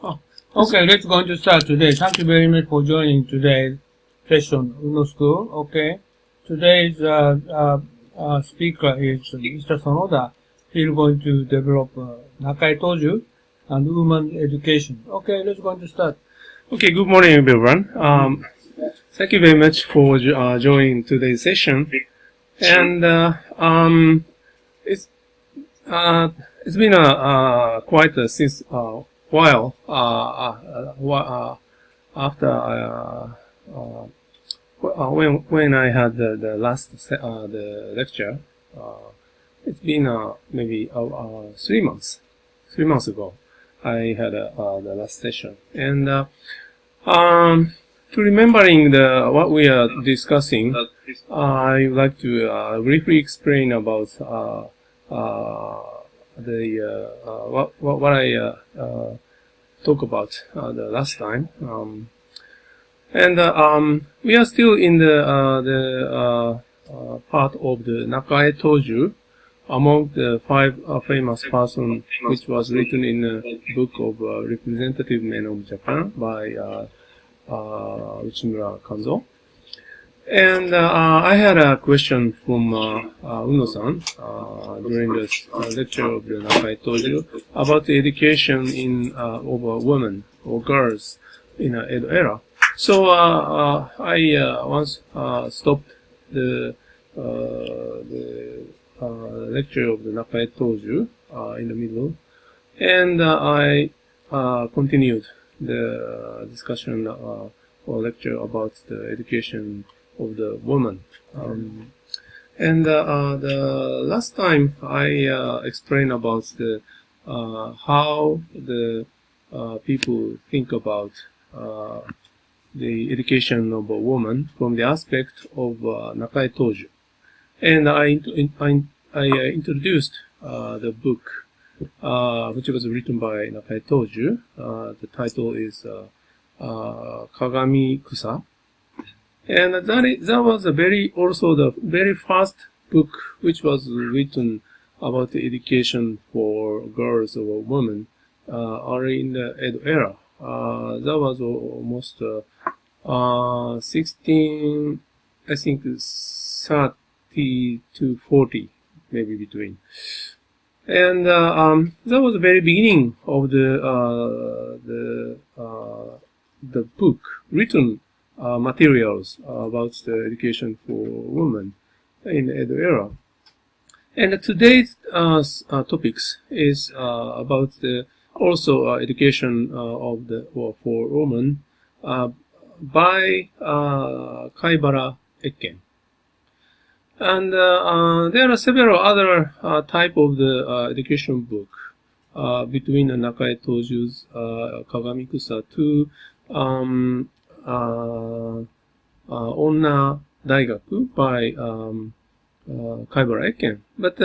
Oh, okay, let's go to start today. Thank you very much for joining today's session, Unno School. Okay, today's speaker is Mr. Sonoda. He's going to develop Nakai Toju and women education. Okay, let's go to start. Okay, good morning, everyone. Thank you very much for joining today's session. And it's been quite since while after when I had the last the lecture. It's been maybe 3 months. 3 months ago, I had the last session, and to remembering what we are discussing, I would like to briefly explain about what I talked about the last time, and we are still in the part of the Nakai Toju, among the 5 famous persons, which was written in the book of Representative Men of Japan by Uchimura Kanzo. And I had a question from Unno-san during the lecture of the Nakai Toju about the education of women or girls in the Edo era. So I once stopped the lecture of the Nakai Toju in the middle, and I continued the discussion or lecture about the education of the woman. And the last time I explained about the how the people think about the education of a woman from the aspect of Nakai Toju. And I introduced the book, which was written by Nakai Toju. The title is Kagami Kusa. And that was also the very first book which was written about the education for girls or women early in the Edo era. That was almost 16, I think, 30 to 40, maybe between. And that was the very beginning of the book, written materials about the education for women in the Edo era. And today's topics is about the also education for women by Kaibara Ekken. And there are several other type of the education book between the Nakai Toju's Kagami Kusa to Onna Daigaku by Kaibara Ekken. But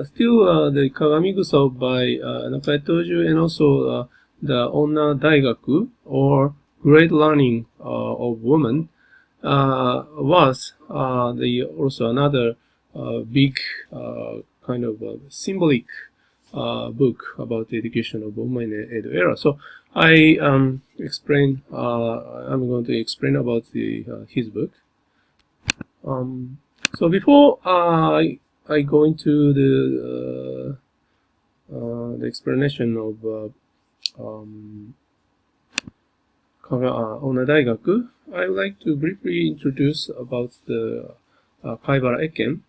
still the Kagami Kusa by Nakai Toju and also the Onna Daigaku, or Great Learning of Women, was also another big kind of symbolic book about the education of women in the Edo era. So I I'm going to explain about his book. So before I go into the explanation of Onna Daigaku, I would like to briefly introduce about the Kaibara Ekken.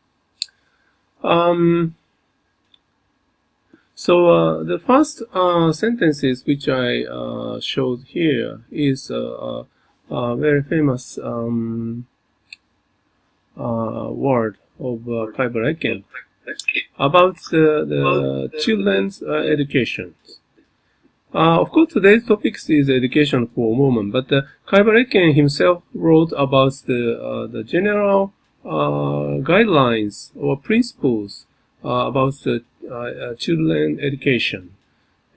So the first sentences which I showed here is a very famous word of Kaibara Ekken about the children's education. Of course, today's topic is education for women, but Kaibara Ekken himself wrote about the general guidelines or principles about the children education,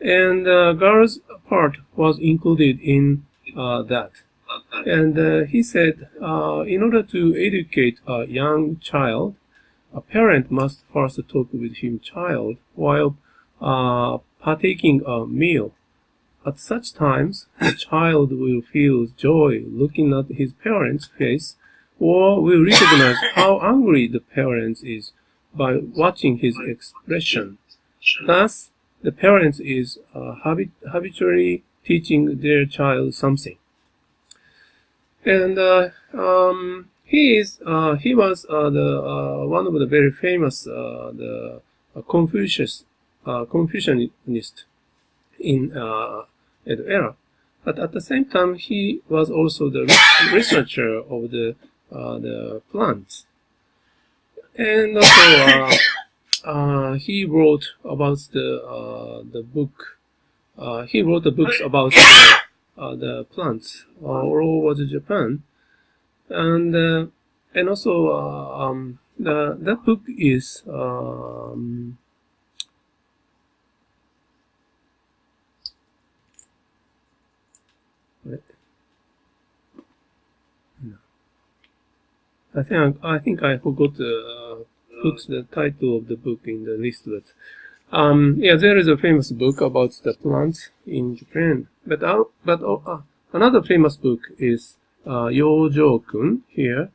and girls' part was included in that. And he said, in order to educate a young child, a parent must first talk with him child while partaking a meal. At such times, the child will feel joy looking at his parents' face, or will recognize how angry the parent is by watching his expression. Thus, the parent is habitually teaching their child something. And he was one of the very famous Confucianist in Edo era. But at the same time, he was also the researcher of the plants. And also, he wrote about the book. He wrote the books about the plants all over Japan, and also that book is I think I forgot the title of the book in the list, but yeah, there is a famous book about the plants in Japan. But another famous book is Yojo-kun here.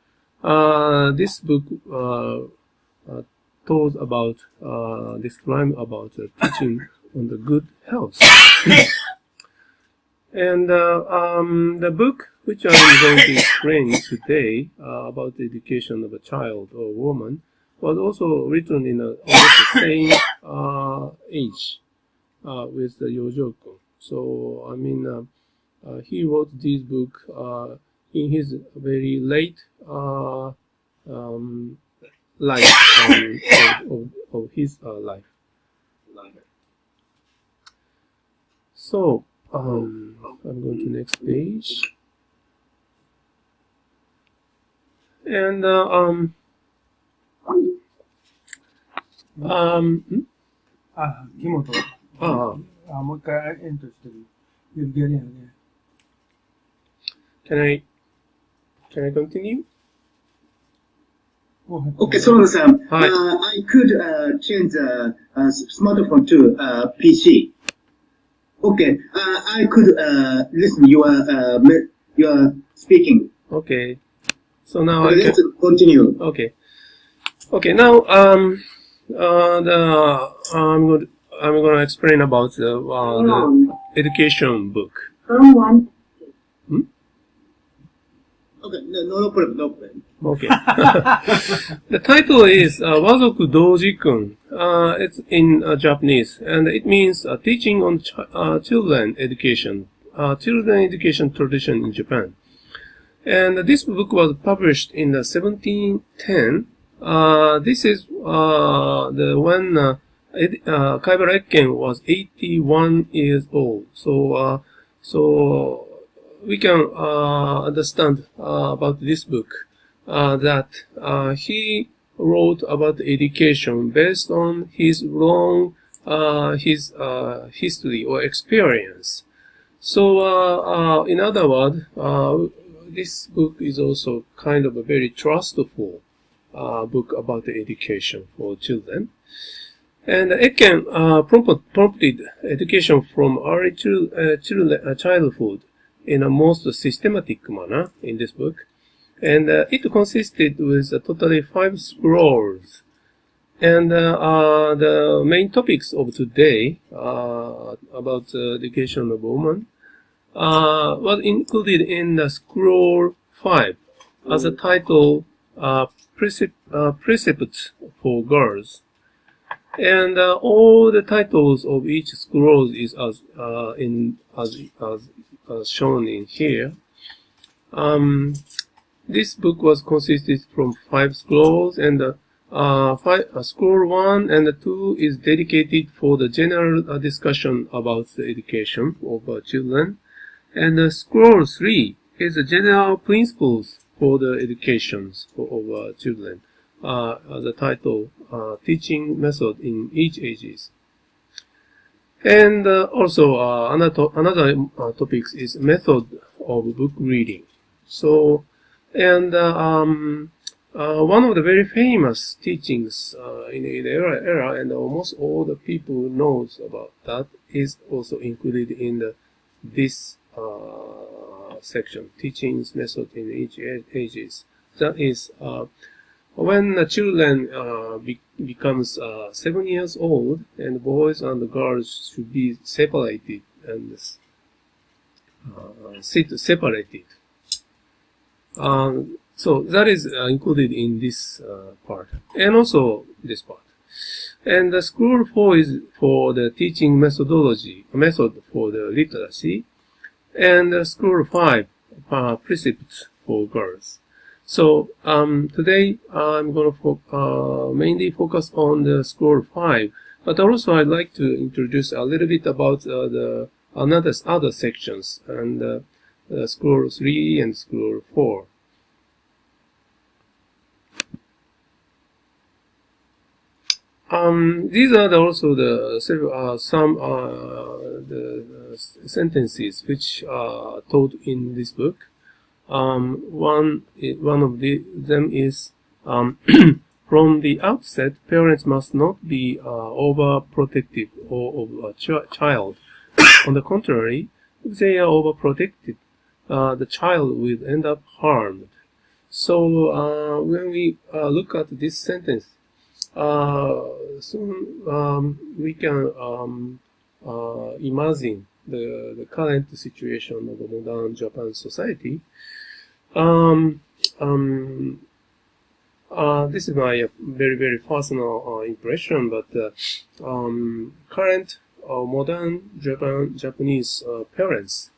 This book told about describe about teaching on the good health. And the book which I'm going to explain today about the education of a child or woman was also written in almost the same age with the Yojo-kun. So I mean, he wrote this book in his very late life of his life. So I'm going to next page, and Kimoto. もう一回エントリーしてる。You'll get in again. Can I continue? Okay, Solomon-san. Hi. I could change the smartphone to PC. Okay, I could listen your speaking. Okay. So now Okay, let's continue. Okay. Okay. Now I'm going to explain about the education book. Okay, no problem, no problem. Okay. The title is Wazoku Doji-kun. It's in Japanese, and it means teaching on children education tradition in Japan. And this book was published in 1710. This is when Kaibara Ekken was 81 years old. So we can understand about this book that he wrote about education based on his long history or experience. So in other words, this book is also kind of a very trustful book about the education for children. And Ekken prompted education from early childhood in a most systematic manner in this book. And it consisted with totally 5 scrolls. And the main topics of today about education of women was included in the scroll 5 as a title, Precepts for Girls. And all the titles of each scroll is as shown in here. This book was consisted from 5 scrolls, and scroll 1 and 2 is dedicated for the general discussion about the education of children, and scroll 3 is the general principles for the educations of children, as a title, teaching method in each ages. And also another topic is method of book reading. So, and one of the very famous teachings in the era, and almost all the people knows about that, is also included in this section, teachings method in each ages. That is, when the children becomes 7 years old, and boys and girls should be separated and sit separated. So that is included in this part, and also this part. And the Scroll 4 is for the teaching methodology, method for the literacy, and the Scroll 5 precepts for girls. So today I'm going to mainly focus on the Scroll 5, but also I'd like to introduce a little bit about the other sections, and Scroll 3 and Scroll 4. These are also the sentences which are taught in this book. One of them is from the outset, parents must not be overprotective of a child. On the contrary, if they are overprotected, the child will end up harmed. So when we look at this sentence, soon we can imagine the current situation of the modern Japan society. This is my very, very personal impression, but current modern Japanese parents,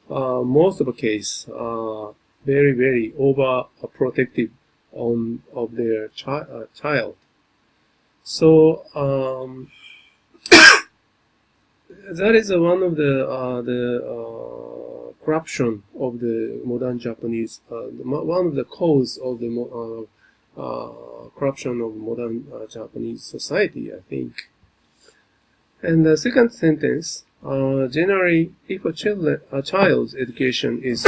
most of the case, are very, very overprotective of their child. So that is one of the corruption of the modern Japanese. One of the cause of the corruption of modern Japanese society, I think. And the second sentence, generally, if a child's education is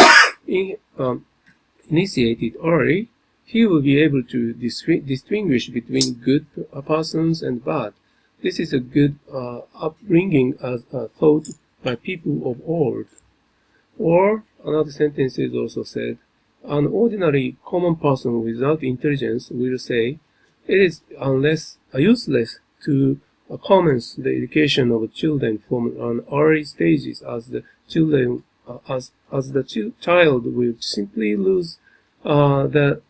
initiated early, he will be able to distinguish between good persons and bad. This is a good upbringing as thought by people of old. Or another sentence is also said, an ordinary common person without intelligence will say, it is useless to commence the education of children from an early stages, as the child will simply lose the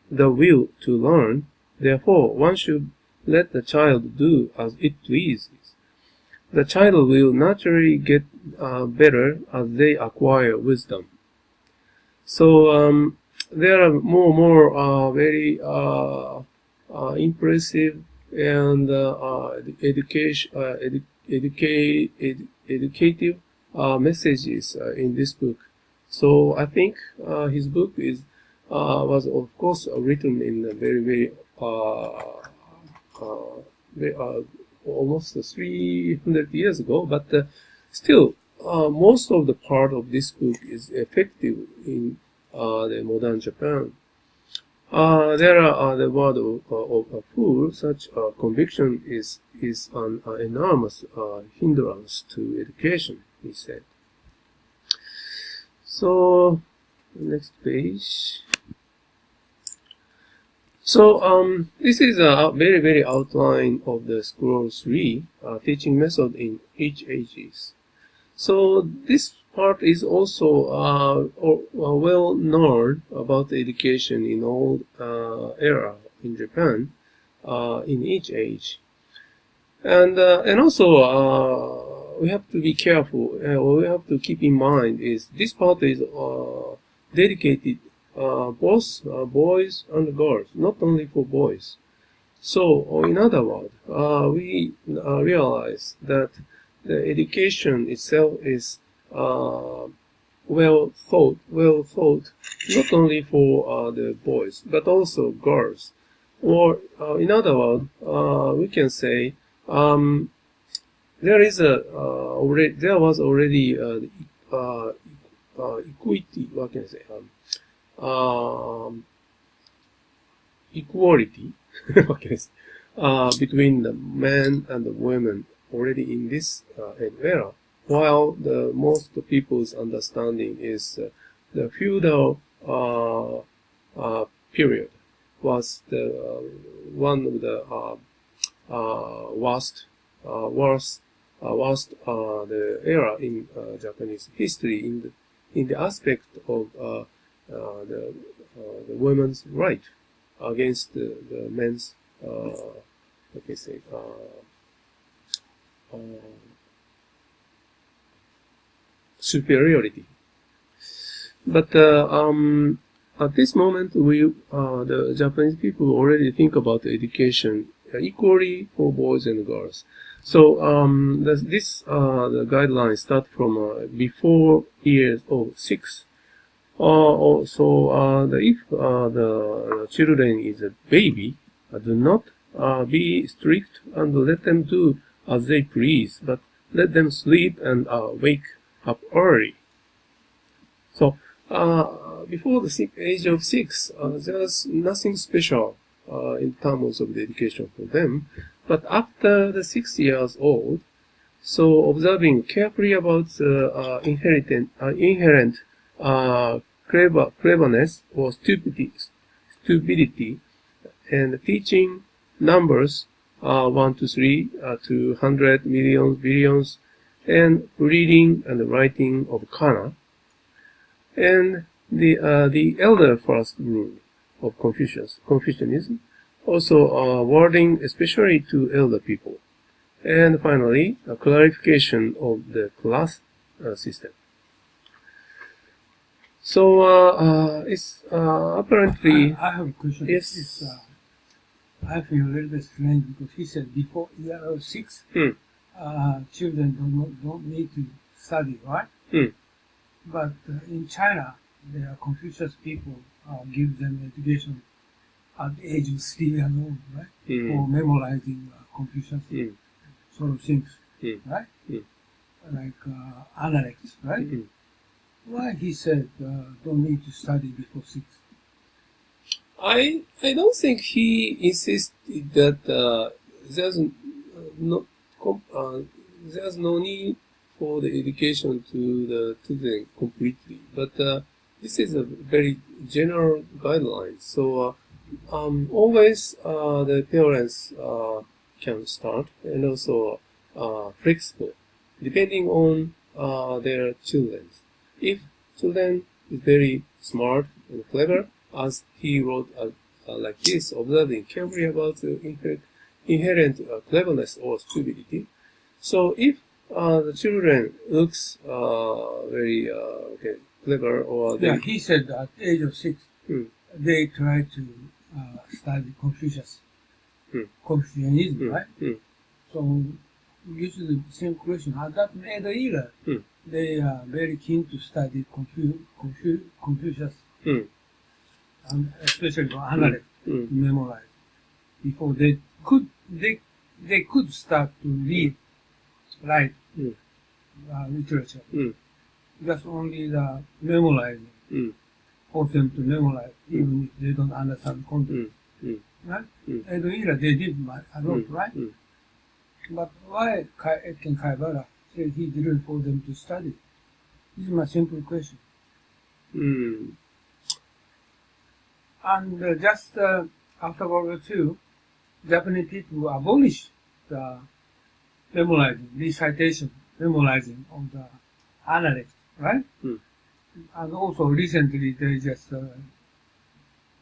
will to learn. Therefore, one should let the child do as it pleases. The child will naturally get better as they acquire wisdom. So there are more very impressive and educative messages in this book. So I think his book was of course written in a very almost 300 years ago, but still most of the part of this book is effective in the modern Japan. There are the word of a fool. Such conviction is an enormous hindrance to education, he said. So, next page. So, this is a very outline of the Scroll 3 teaching method in each ages. So, this part is also well known about the education in all era in Japan in each age, and also we have to be careful. What we have to keep in mind is this part is dedicated both boys and girls, not only for boys. So, in other words, we realize that the education itself is well thought, not only for the boys, but also girls. Or, in other words, we can say there was already equity. What can I say? equality okay, between the men and the women already in this era, while the most people's understanding is the feudal period was the one of the worst the era in Japanese history in the aspect of the women's right against the men's superiority. But at this moment, the Japanese people already think about education equally for boys and girls. So the guidelines start from before years of 6. If the children is a baby, do not be strict and let them do as they please, but let them sleep and wake up early. So before the age of 6, there's nothing special in terms of the education for them. But after the 6 years old, so observing carefully about inherent cleverness or stupidity, and teaching numbers 1 to 3 to 100 millions, billions, and reading and writing of kana, and the elder first rule of Confucianism, also wording especially to elder people, and finally a clarification of the class system. So it's apparently. I have a question. Yes. I feel a little bit strange because he said before year of 6, children don't need to study, right? But in China, there are Confucius people give them education at the age of 3 years old, right? For memorizing Confucius sort of things, right? Like analects, right? Why he said don't need to study before 6? I don't think he insisted that there's no need for the education to the children completely, but this is a very general guideline. So always the parents can start, and also flexible depending on their children. If children is very smart and clever, as he wrote like this, observing carefully about the inherent cleverness or stupidity. So if the children looks very clever, or Yeah, he said at the age of 6, they try to study Confucianism, right? So this is the same question. At that era, they are very keen to study Confucius, and especially for analect to memorize. Before they could start to read, write literature. Just only the memorizing, force them to memorize, even if they don't understand the content. Right? At the era, they did a lot, right? But why Ken Kaibara said he didn't force them to study? This is my simple question. And just after World War II, Japanese people abolished the memorizing, recitation, memorizing of the analect, right? And also recently they just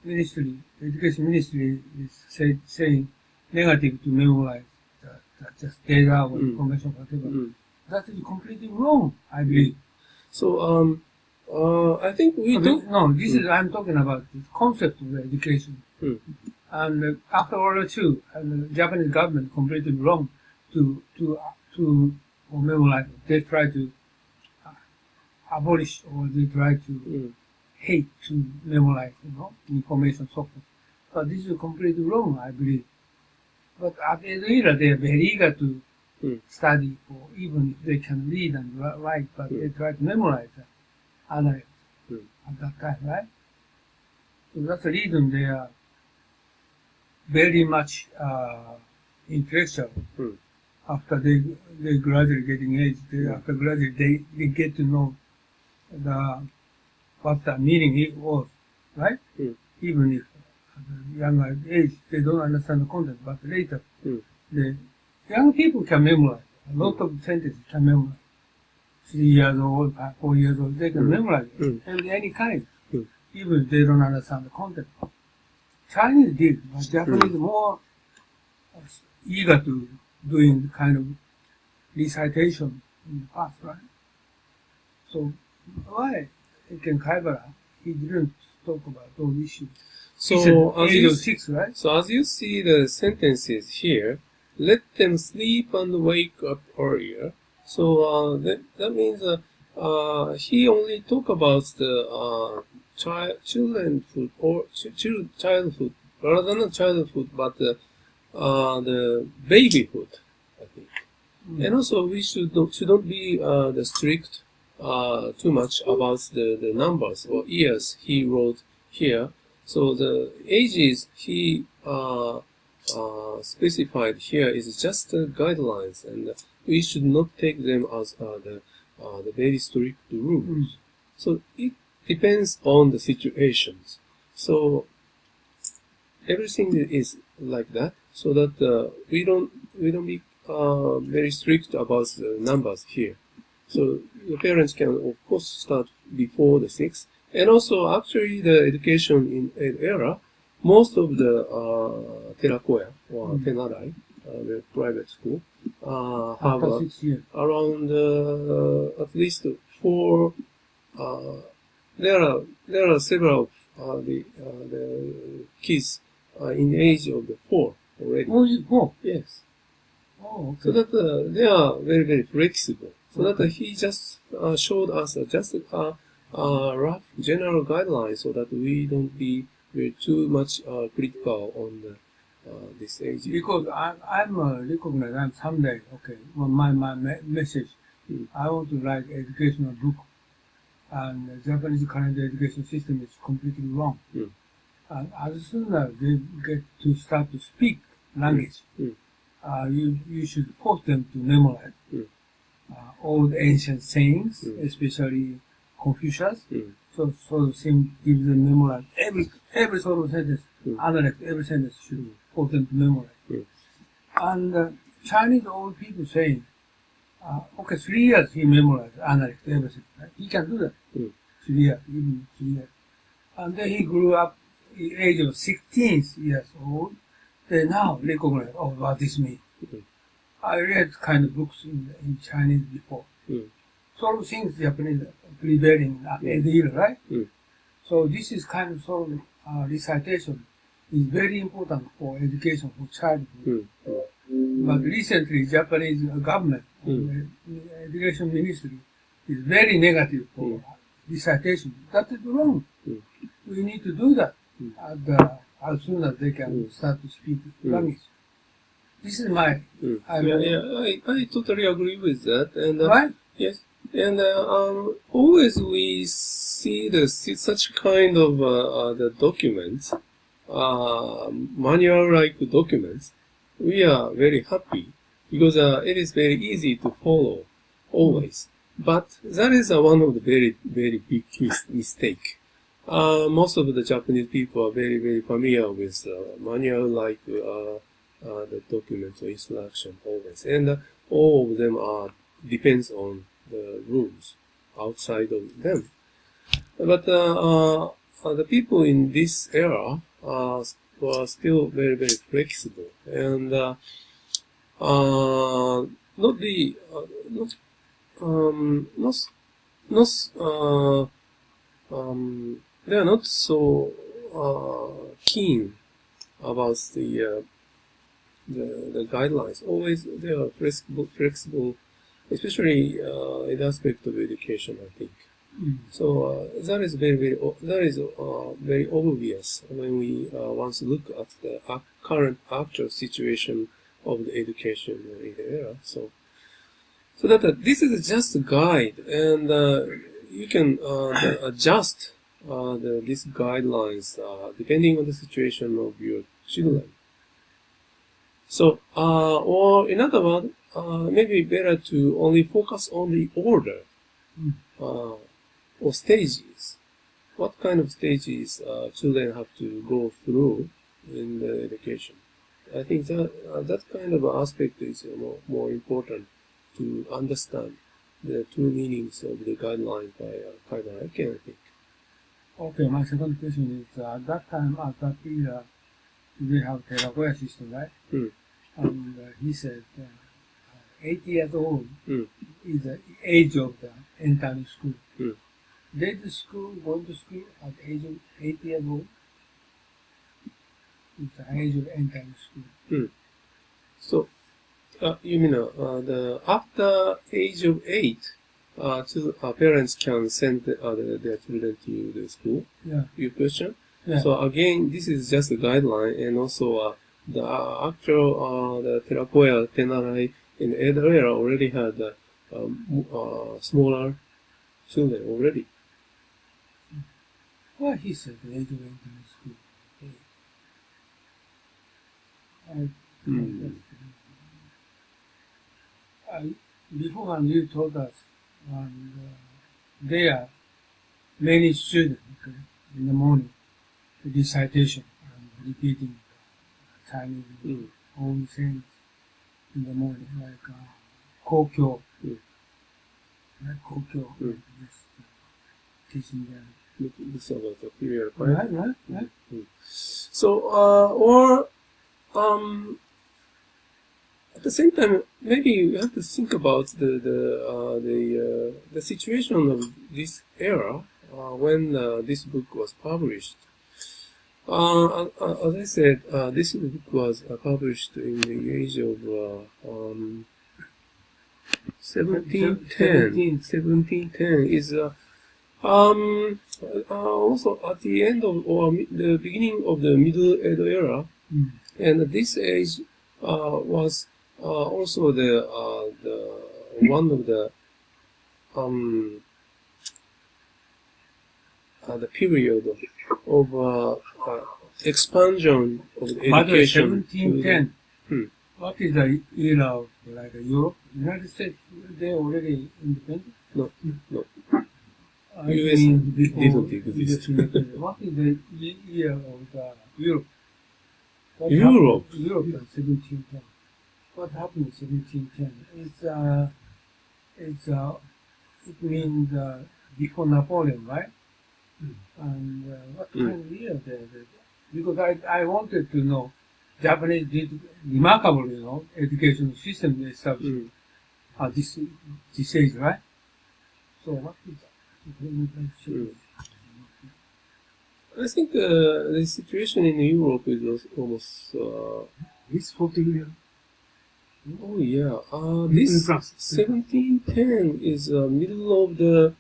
education ministry is saying negative to memorize just data or information, whatever. That is completely wrong, I believe. So I think we do. No, this is I'm talking about the concept of education. And after World War II, and the Japanese government completely wrong to memorize. They try to abolish, or they try to hate to memorize, information software. But this is completely wrong, I believe. But at the era, they are very eager to study, or even if they can read and write, but they try to memorize analyze at that time, right? So that's the reason they are very much intellectual. After they gradually getting age, after gradually they get to know what the meaning it was, right? Even if at a younger age they don't understand the content, but later the young people can memorize. A lot of sentences can memorize. 3 years old, 4 years old, they can memorize it. And any kind, even if they don't understand the content. Chinese did, but Japanese more eager to doing kind of recitation in the past, right? So why Ken Kaibara, he didn't talk about those issues. So age of 6, right? So as you see the sentences here, let them sleep and wake up earlier. So that means he only talk about the childhood or childhood rather than childhood, but the babyhood, I think. And also we shouldn't be the strict too much about the numbers or years he wrote here. So the ages he specified here is just guidelines, and we should not take them as the very strict rules. So it depends on the situations. So everything is like that, so that we don't be very strict about the numbers here. So your parents can of course start before the 6. And also, actually, the education in era, most of the Terakoya or Tenarai, the private school, have around at least 4. There are several the kids in age of the 4 already. Oh, 4? Yes. Oh, okay. So that they are very, very flexible. So that he just showed us just rough general guidelines, so that we don't be too much critical on this age. Because I'm recognized, I'm someday, okay, well, my message, I want to write educational book, and the Japanese current education system is completely wrong. And as soon as they get to start to speak language, you should force them to memorize all the ancient sayings, especially Confucius. So the same gives them memorize every sort of sentence, analyze every sentence should force them to memorize. And Chinese old people saying, okay, 3 years he memorized, analyzed everything. Right? He can do that. 3 years, even 3 years. And then he grew up at the age of 16 years old. They now recognize, oh, what this means. I read kind of books in Chinese before. Sort of things Japanese prevailing in the era, right? So this is kind of sort of recitation is very important for education for childhood. But recently, Japanese government, education ministry, is very negative for recitation. That is wrong. We need to do that as soon as they can start to speak language. This is my... I totally agree with that. And right? Yes. And always we see such kind of the documents, manual-like documents. We are very happy because it is very easy to follow always. But that is one of the very, very big mistake. Most of the Japanese people are very, very familiar with manual-like the documents or instruction always, and all of them depends on the rules outside of them. But the people in this era were still very, very flexible, and they are not so keen about the guidelines. Always they are flexible, especially in the aspect of education, I think. So that is very obvious when we once look at the current actual situation of the education in the era. So that this is just a guide, and you can adjust these guidelines depending on the situation of your children. So, or in other words, maybe better to only focus on the order or stages. What kind of stages children have to go through in the education? I think that kind of aspect is more important to understand the true meanings of the guideline by Kaiba Aiken, I think. Okay, my second question is, at that time, at that era, we have Terakoya system, right? And he said 8 years old is the age of the entering school. They going to school at age of 8 years old. It's the age of entering school. So, you mean the after age of 8, parents can send their children to the school? Yeah. Your question? Yeah. So again, this is just a guideline, and also the actual the Terakoya Tenarai in the Edo era already had smaller children already. Well, he said the age of entering school. Beforehand, you told us there are many students in the morning recitation and repeating Chinese own things in the morning, like Kokyo. Like Kokyo, just teaching them. This about the period, Right. So, or at the same time, maybe you have to think about the situation of this era when this book was published. As I said, this book was published in the age of 1710. 1710 is also at the end of or the beginning of the Middle Edo era, and this age was also the one of the period of expansion of the education. 1710. What is the era of like Europe? United States, they already independent? No. US didn't exist. What is the year of the Europe? Europe? Europe in 1710. What happened in 1710? It means before Napoleon, right? And what kind of year because I wanted to know Japanese did remarkable, education system established at this age, right? So what is that? I think the situation in Europe is almost This 40 years. Oh yeah, this 1710 is middle of the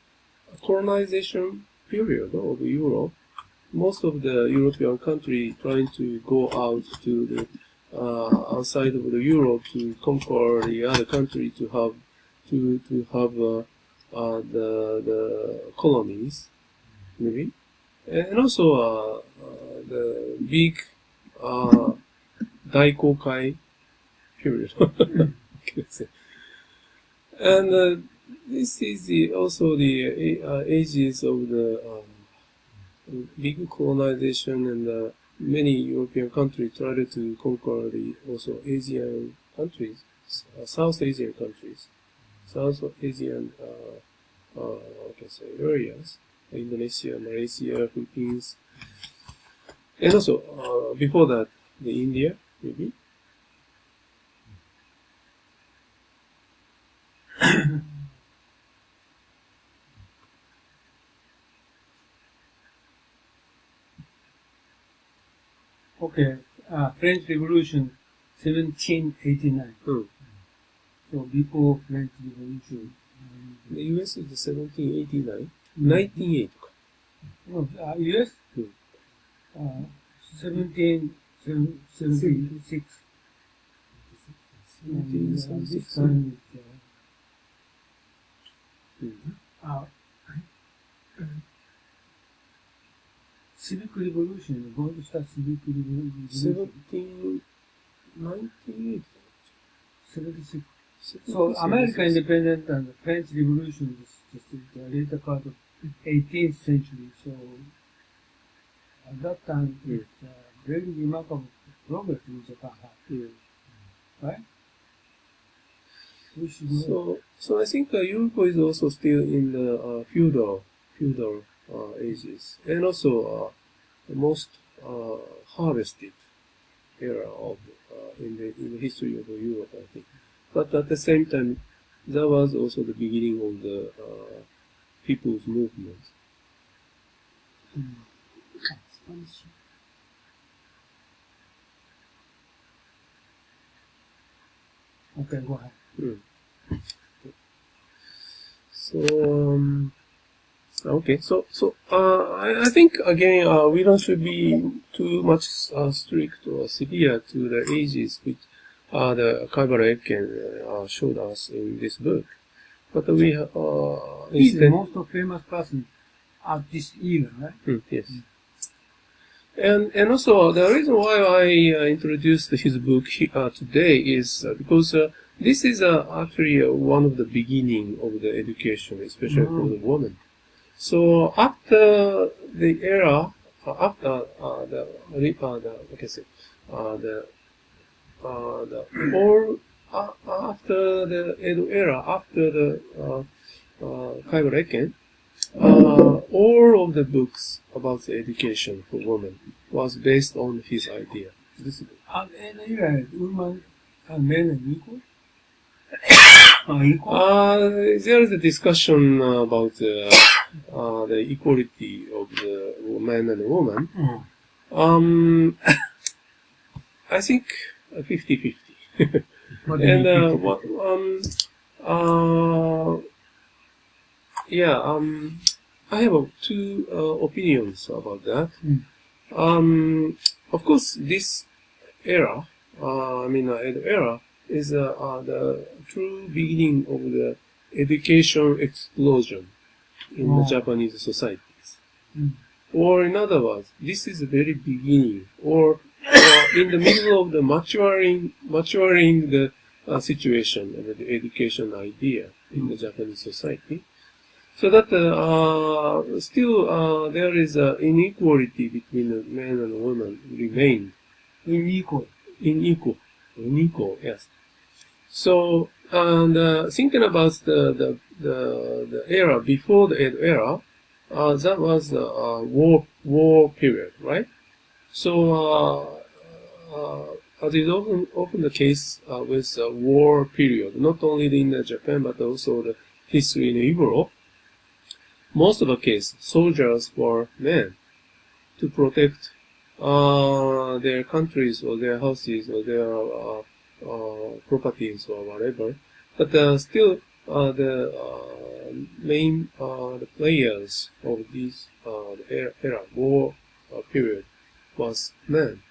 colonization period of Europe. Most of the European countries trying to go out to the outside of the Europe to conquer the other country to have the colonies, maybe, and also the big Daikokai period. And this is also the ages of the big colonization, and many European countries tried to conquer the also Asian countries, South Asian countries, South Asian areas, Indonesia, Malaysia, Philippines, and also before that, the India, maybe. Okay, French Revolution, 1789. So before French Revolution. The US is 1789, 1908. No, US? 1776. This time Civic Revolution, going to start Civic Revolution. 17, 98. 76. So American independence and the French Revolution is just the later part of 18th century. So at that time, it's very remarkable progress in Japan had, right? We should know. So I think Europe is also still in the feudal ages, and also the most harvested era of in the history of Europe, I think. But at the same time, that was also the beginning of the people's movement. Spanish. Okay, go ahead. So okay, I think again we don't should be too much strict or severe to the ages which the Kaibara Ekken showed us in this book, but we He's the instead most famous person at this era, right? yes. And also the reason why I introduced his book today is because this is actually one of the beginning of the education, especially for the woman. So after the era, after the like I said, after the Edo era, after the Kaibara Ekken, all of the books about the education for women was based on his idea. This book. And era, women and men are equal? Equal? There is a discussion about the equality of the man and woman. I think 50-50. What do you And think? yeah, I have two opinions about that. Of course, this era, Edo era, is the true beginning of the education explosion in the Japanese societies. Or in other words, this is the very beginning, or in the middle of the maturing the situation of the education idea in the Japanese society. So that still there is inequality between the men and women remained. Unequal. Unequal, yes. So, and thinking about the era before the Edo era, that was the war period, right? So, as is often the case with war period, not only in Japan but also the history in Europe, most of the case, soldiers were men to protect their countries or their houses or their properties or whatever. But still, the main the players of this era, war period, was men.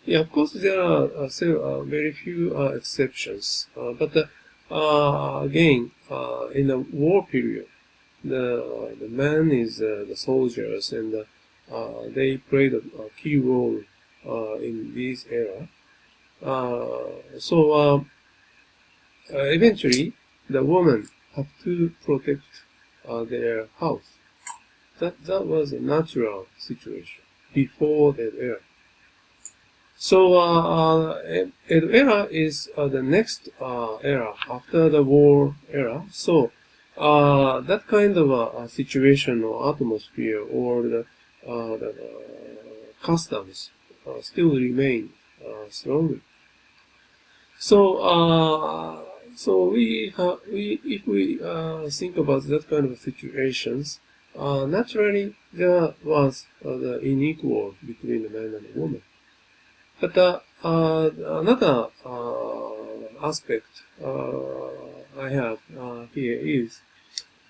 Yeah, of course, there are very few exceptions. But again, in the war period, the man is the soldiers, and they played a key role in this era. So eventually, the women have to protect their house. That was a natural situation before that era. So Edo era is the next era after the war era. So that kind of a situation or atmosphere or the customs still remain strongly. So if we think about that kind of situations, naturally there was the unequal between the man and the woman. But another aspect I have here is,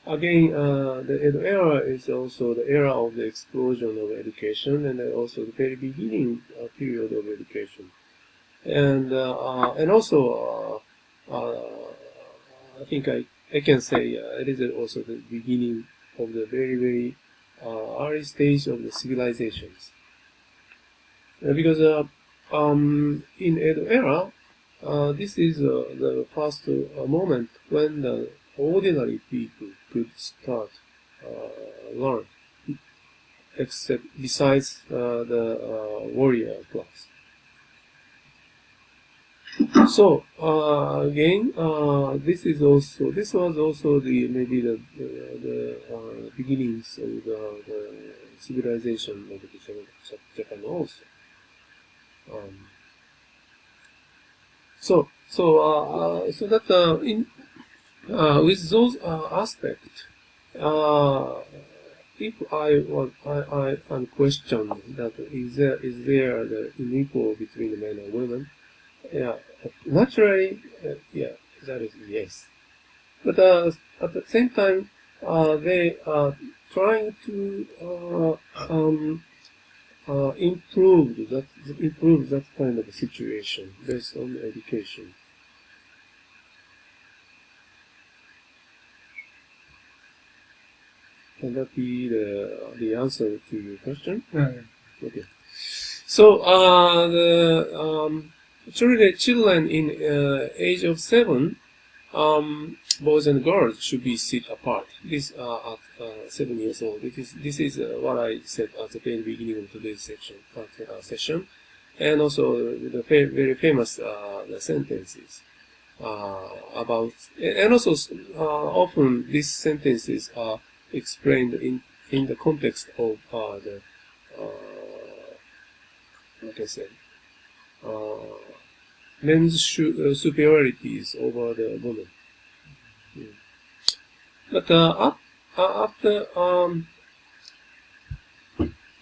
again, the Edo era is also the era of the explosion of education, and also the very beginning period of education. And also, I think I can say it is also the beginning of the very, very early stage of the civilizations. Because in Edo era, this is the first moment when the ordinary people could start learn, except besides the warrior class. So again, this was also the maybe the beginnings of the civilization of Japan also. So that with those aspects, if I'm questioned that is there the unequal between the men and women, yeah, naturally, yeah, that is yes. But at the same time, they are trying to improve that kind of situation based on education. Can that be the answer to your question? Yeah. Okay. So the children in age of 7, boys and girls should be sit apart. This at 7 years old. This is what I said at the very beginning of today's session, and also the very famous the sentences about, and also often these sentences are explained in the context of the like I said, men's superiorities over the women. But after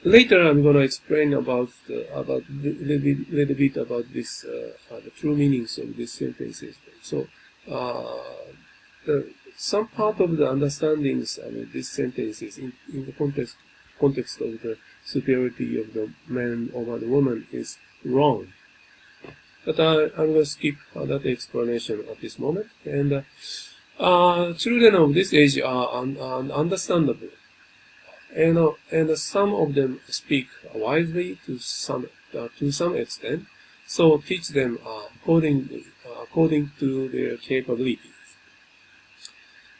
later, I'm going to explain about little bit about this the true meanings of these sentences. So some part of the understandings of these sentences in the context of the superiority of the man over the woman is wrong. But I'm going to skip that explanation at this moment. And children of this age are understandable, and some of them speak wisely to some extent. So teach them according to their capabilities.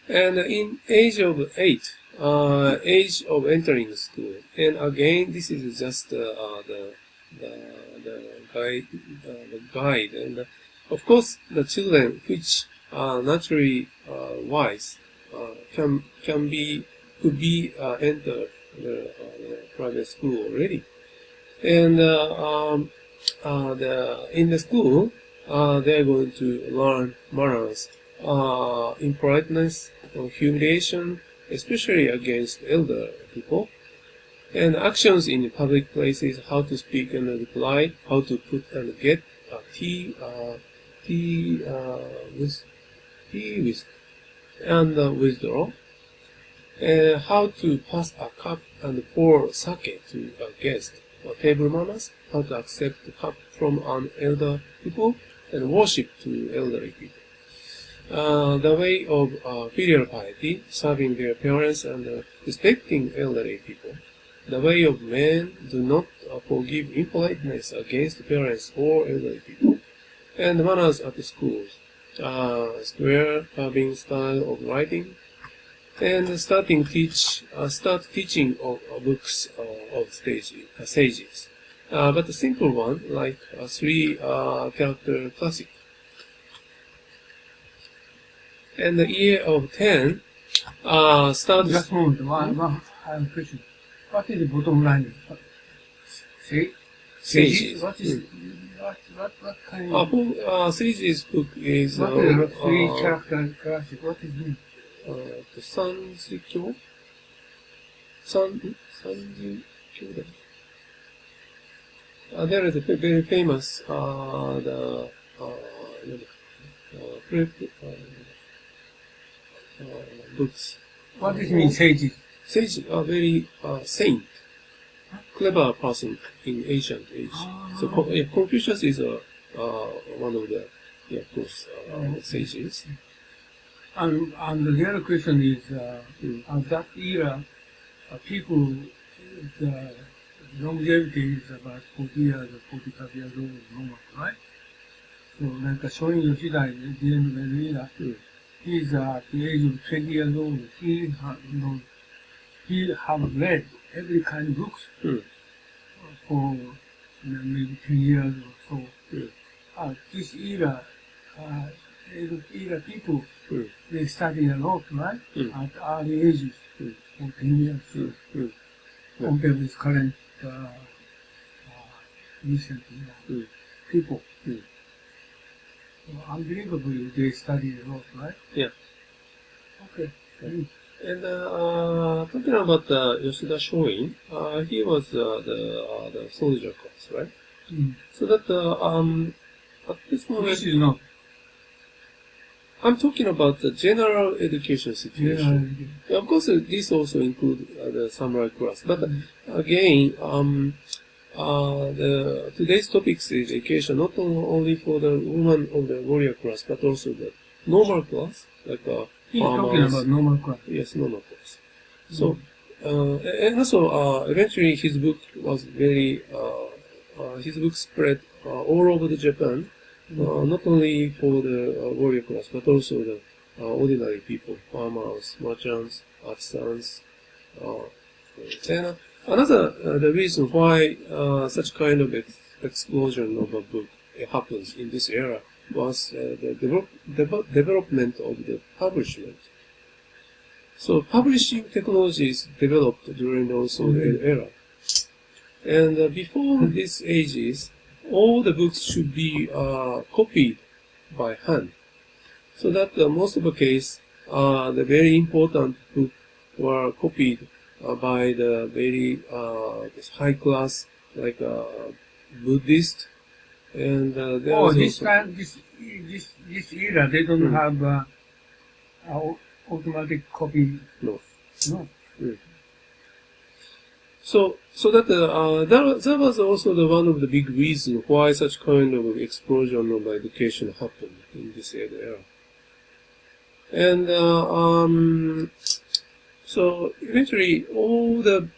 And in age of 8, age of entering school, and again this is just the guide, and of course the children which are naturally wise could be enter the private school already, and in the school they are going to learn manners, in politeness, humiliation, especially against elder people, and actions in public places, how to speak and reply, how to put and get tea with and withdraw, how to pass a cup and pour sake to a guest, table manners, how to accept the cup from an elder people, and worship to elderly people. The way of filial piety, serving their parents and respecting elderly people. The way of men, do not forgive impoliteness against parents or elderly people. And manners at the schools, square carving style of writing, and start teaching of books of sages. But a simple one, like a 3-character classic. And the year of 10 starts. Just a moment. One question. What is the bottom line? Sages. What is what kind of? Sages book is. What is a 3-character classic? What is it? The Sanjikyo. Sanjikyo. There is a very famous books. What does it mean, sages? Sages are very saint, clever person in ancient age. So Confucius is one of the, of course, sages. And the other question is, at that era, people, longevity is about 40 years or 45 years old normal, right? So like showing Yoshida at the end of the era, he's at the age of 20 years old. He have read every kind of books for maybe 10 years or so. This era people, they study a lot, right? At early ages, for 10 years, compared with current recent people. So unbelievably, they study a lot, right? Yeah. Okay. And talking about Yoshida Shoin, he was the soldier class, right? So that at this moment, This is not. I'm talking about the general education situation. Yeah. Of course, this also includes the samurai class. But again, today's topic is education, not only for the woman of the warrior class, but also the normal class, like He's talking about normal class. Yes, normal class. So, and also, eventually his book was very, his book spread all over the Japan, not only for the warrior class, but also the ordinary people, farmers, merchants, artisans. And another the reason why such kind of explosion of a book happens in this era was the development of the publishment. So publishing technologies developed during also the era. And before these ages, all the books should be copied by hand. So that most of the case, the very important books were copied by the very high class, like Buddhist. And there was this also, time, this era, they don't have automatic copy. no. No. So that that was also the one of the big reasons why such kind of explosion of education happened in this era. And so eventually all the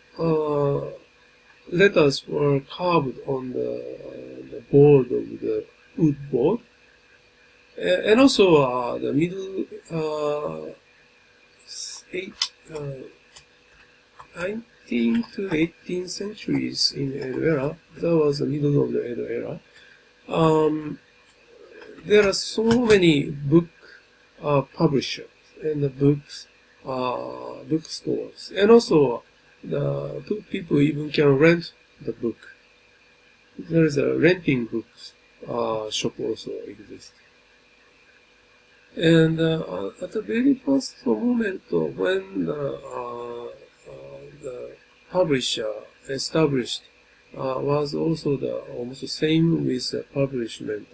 letters were carved on the board of the wood board, and also the middle 19th to 18th centuries in Edo era. That was the middle of the Edo era. There are so many book publishers and the bookstores, and also the people even can rent the book. There is a renting books shop also exists. And at the very first moment when the publisher established was also the almost the same with the publishment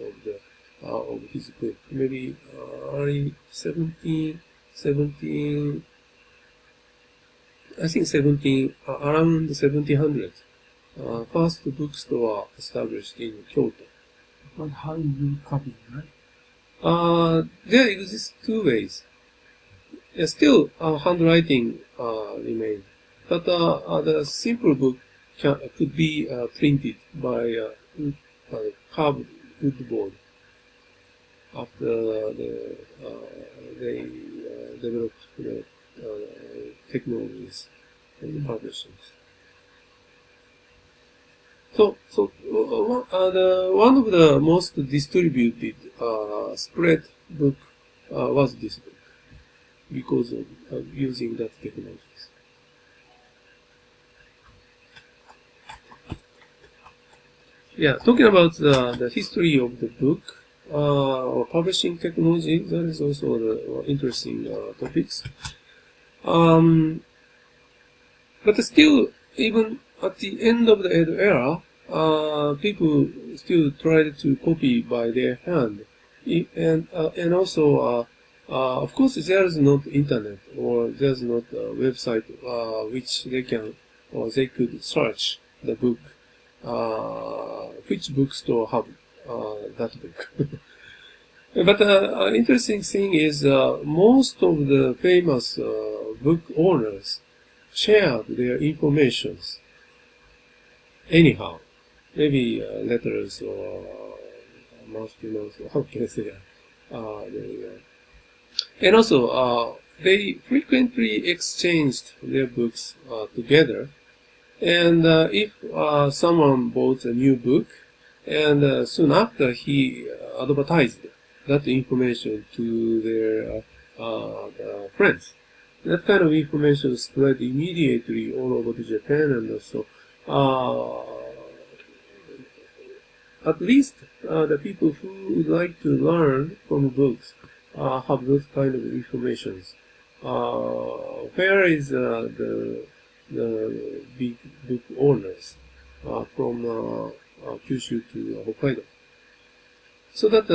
of his book. Maybe early 17, I think 17, around 1700. First bookstore established in Kyoto. But how you copy, right? There exists two ways. Still, handwriting remained, but the simple book could be printed by carved wood board after they developed the technologies and the publishing. So one of the most distributed spread book was this book because of using that technologies. Yeah, talking about the history of the book or publishing technology, that is also the interesting topics. But still, even at the end of the Edo era, people still tried to copy by their hand, and also, of course, there is not internet or there is not a website which they can or they could search the book. Which bookstore have that book? But interesting thing is most of the famous book owners shared their informations anyhow, maybe letters or mouth to mouth. How can I say that? And also, they frequently exchanged their books together. And if someone bought a new book, and soon after he advertised that information to their friends, that kind of information spread immediately all over to Japan, and so at least the people who would like to learn from books have those kind of informations. Where is the big book owners from Kyushu to Hokkaido? So that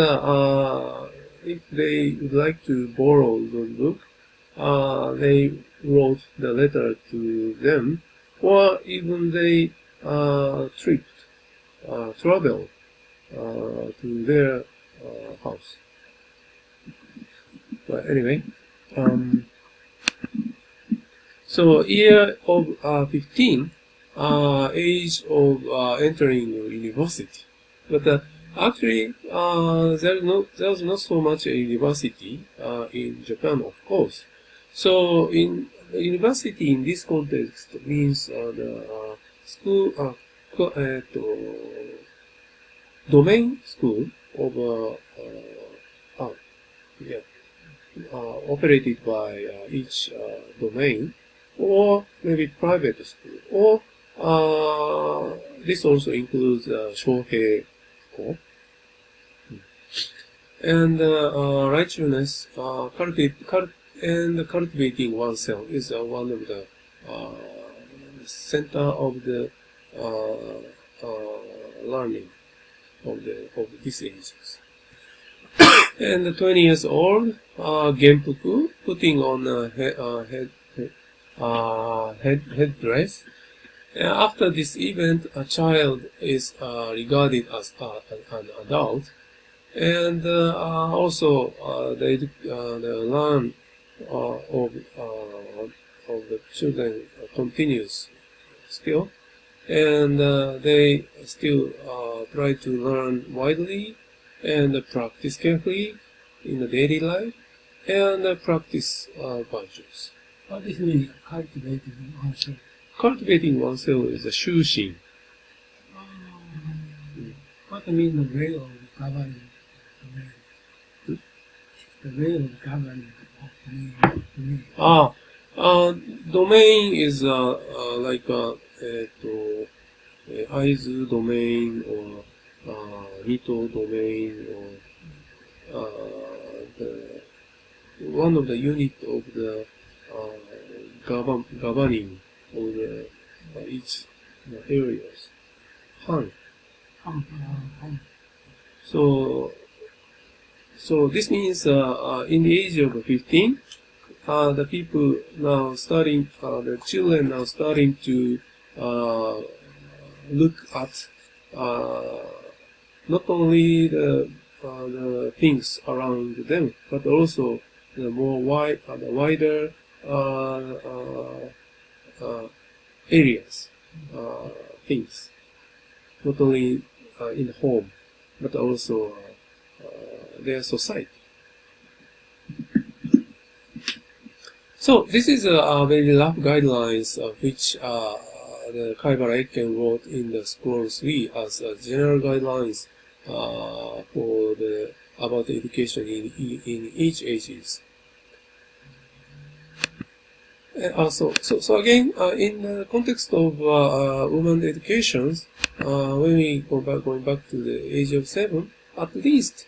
if they would like to borrow those books, they wrote the letter to them, or even they travel to their house. But anyway, so year of 15, age of entering university. But actually, there's not so much a university in Japan, of course. So in university in this context means the school, domain school of operated by each domain, or maybe private school, or this also includes Shohei Ko. And righteousness, cultivating oneself is one of the center of the learning of these ages. And 20 years old, genpuku, putting on a headdress. And after this event, a child is regarded as an adult, and also the learn of the children continues still, and they still try to learn widely and practice carefully in the daily life, and practice virtues. What does it mean, cultivating oneself? Cultivating oneself is a shushin. What do you mean the way of governing the way of governing of the domain is like Aizu domain, or Nito domain, or one of the unit of the governing of the each areas. Han. So this means in the age of 15, the people now starting, the children now starting to look at not only the things around them, but also the wider areas, things, not only in home, but also their society. So this is a very rough guidelines which the Kaibara Eiken wrote in the scroll 3 as general guidelines for about education in each ages. So again, in the context of women educations, when we going back to the age of 7, at least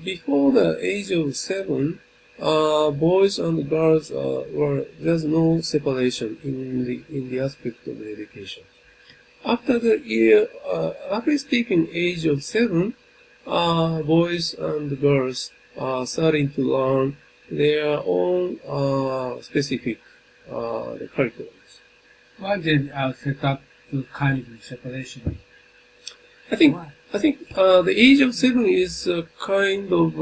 before the age of 7, boys and girls there's no separation in the aspect of the education. After the year, roughly speaking, age of 7, boys and girls are starting to learn their own specific the curriculums. Why did set up the kind of separation? I think the age of 7 is kind of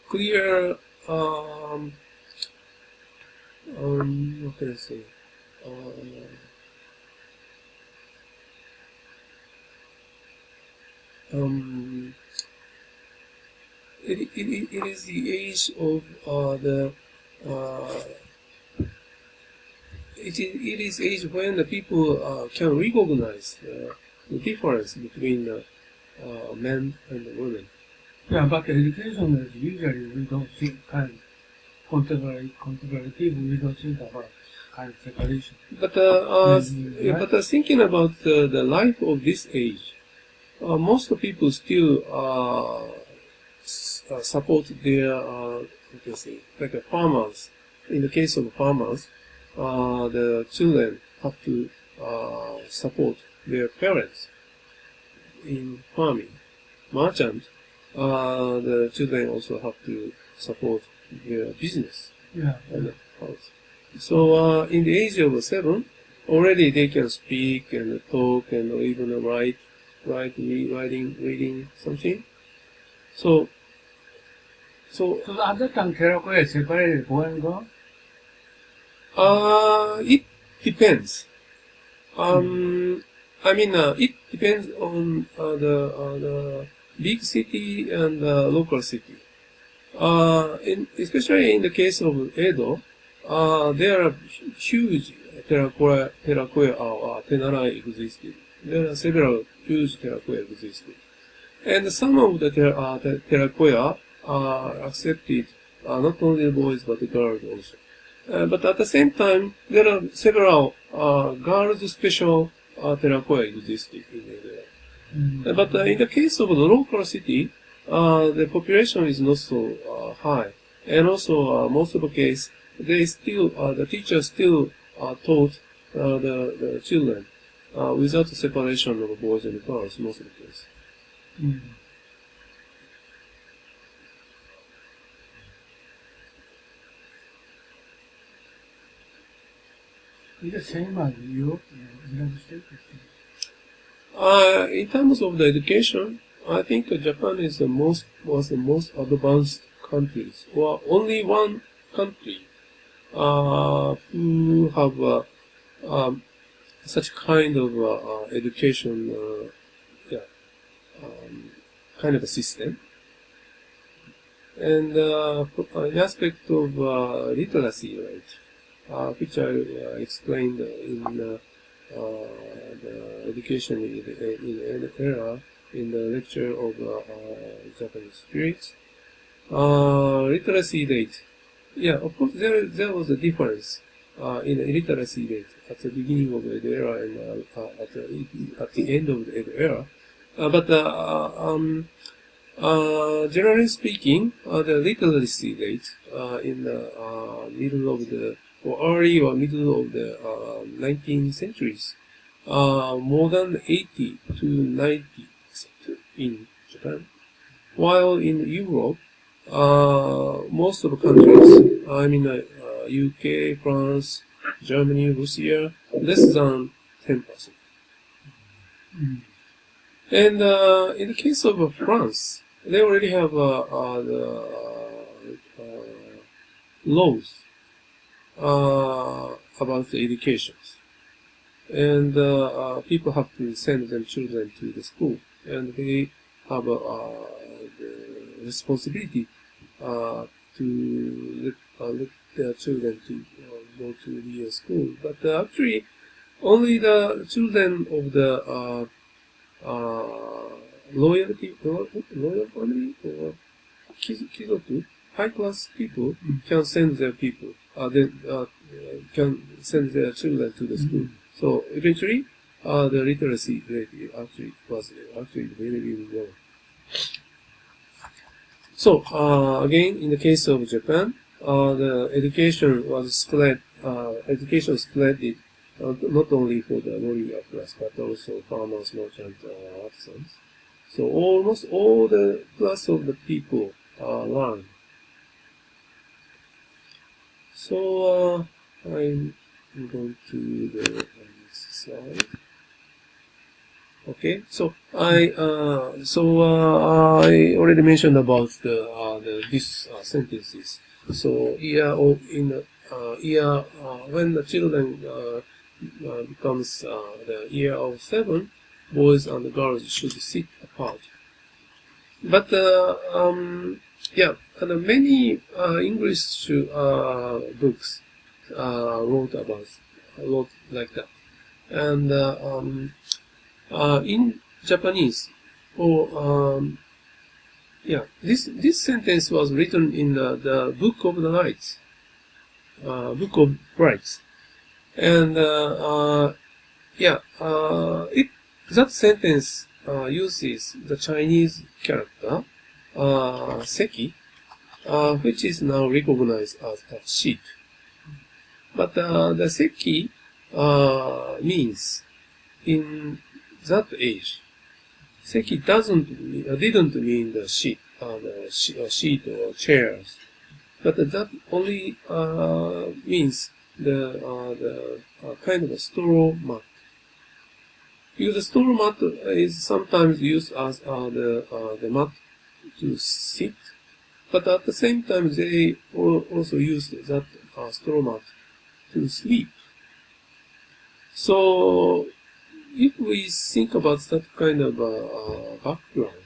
clear. What can I say? it is the age of it is age when the people can recognize the difference between men and women. Yeah, but education is usually we don't think contemporary people, we don't think about kind of separation. But Right? but thinking about the life of this age, most people still support their what you say, like farmers. In the case of farmers, the children have to support their parents in farming. Merchant, the children also have to support their business Yeah. on the house. So in the age of 7, already they can speak and talk and even reading something. So So understand Terracotta is separated boy and girl? it depends. I mean, it depends on the big city and local city. Especially in the case of Edo, there are huge terracotta or tenarai existed. There are several huge terracotta existed. And some of the terracotta are accepted, not only the boys but the girls also. But at the same time, there are several girls special terracotta existed in Edo. But in the case of the local city, the population is not so high, and also most of the case, they still the teachers still taught the children without the separation of boys and girls. Most of the case. Is it same as Europe, United States? In terms of the education, I think Japan is was the most advanced countries, or only one country who have such kind of education, kind of a system. And an aspect of literacy rate, which I explained in the education in the era in the lecture of Japanese spirits. Literacy rate. Yeah, of course, there was a difference in the literacy rate at the beginning of the era and at the end of the era. But generally speaking, the literacy rate in the middle of the or early or middle of the 19th centuries, more than 80 to 90% in Japan, while in Europe, most of the countries, I mean UK, France, Germany, Russia, less than 10%. And in the case of France, they already have the laws about the educations, and people have to send their children to the school, and they have the responsibility to let their children to go to the school. But actually, only the children of the loyal family or kizoku, high class people can send their people. Can send their children to the school. So eventually, the literacy rate was very, very low. So again, in the case of Japan, the education was spread. Education spread it not only for the warrior class, but also farmers, merchants, artisans. So almost all the class of the people learn. So I'm going to the next slide. Okay, so I already mentioned about these sentences. So when the children becomes the year of 7, boys and girls should sit apart But yeah, and many English books wrote like that, and in Japanese, yeah, this sentence was written in the Book of the Rights, Book of Rights, and yeah, that sentence uses the Chinese character seki, which is now recognized as a sheet. But the seki means in that age, seki didn't mean the sheet, sheet or chairs, but that only means the kind of a straw mat. Because the straw mat is sometimes used as the mat to sit, but at the same time they also used that straw mat to sleep. So if we think about that kind of background,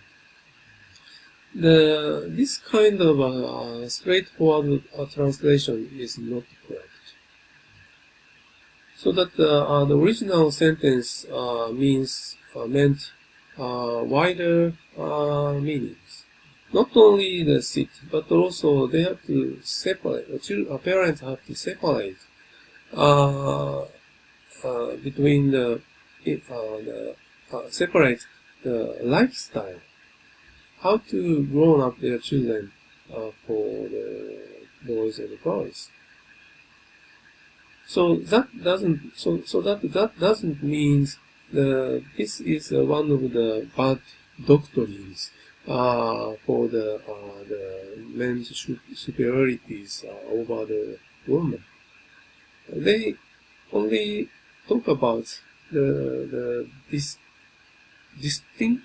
this kind of straightforward translation is not correct. So that the original sentence meant wider meanings. Not only the sit, but also they have to separate. Parents have to separate between separate the lifestyle, how to grow up their children for the boys and girls. So that doesn't mean this is one of the bad doctrines for the men's superiorities over the woman. They only talk about this distinction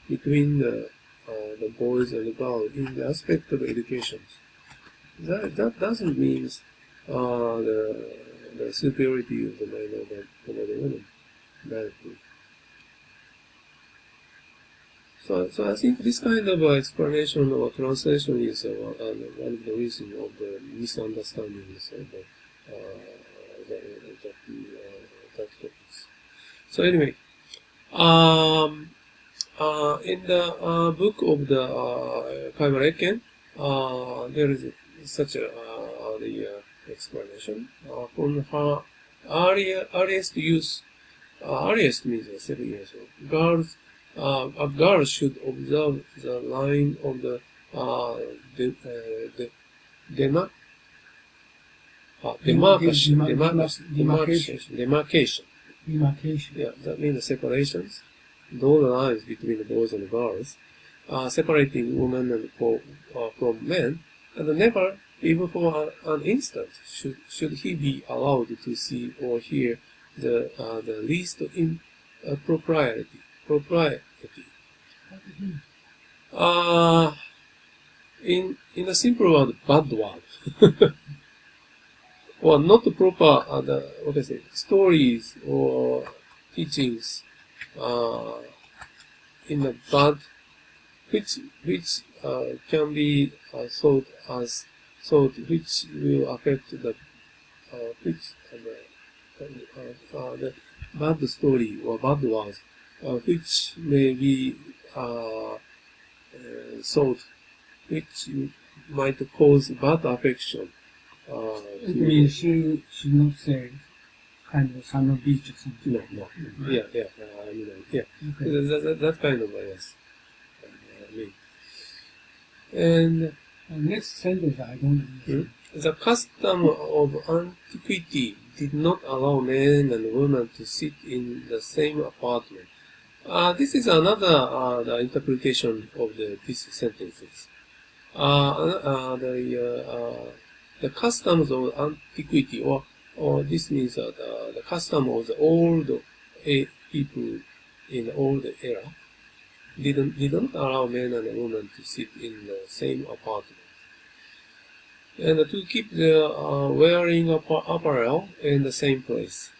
between the boys and the girls in the aspect of education. That doesn't mean the superiority of the man over the woman directly. So I think this kind of explanation or translation is one of the reasons of the misunderstandings of that topics. So anyway, in the book of the Kaimareken, there is such a explanation from her earliest use. Earliest means 7 years old. Girls. A girl should observe the line of the demarcation. Yeah, that means the separations. Those lines between the boys and the girls, separating women and from men, and never, even for an instant, should he be allowed to see or hear the least impropriety. In a simple word, bad word, or not proper stories or teachings in a bad, which can be thought which will affect the bad story or bad words, which may be thought, which might cause bad affection. It means she should not say kind of son of beach or something. No. Yeah. Yeah. Okay. That kind of yes. And next sentence I don't understand. The custom of antiquity did not allow men and women to sit in the same apartment. This is another the interpretation of these sentences. The customs of antiquity, or this means the custom of the old people in the old era, didn't allow men and women to sit in the same apartment, and to keep their wearing apparel in the same place.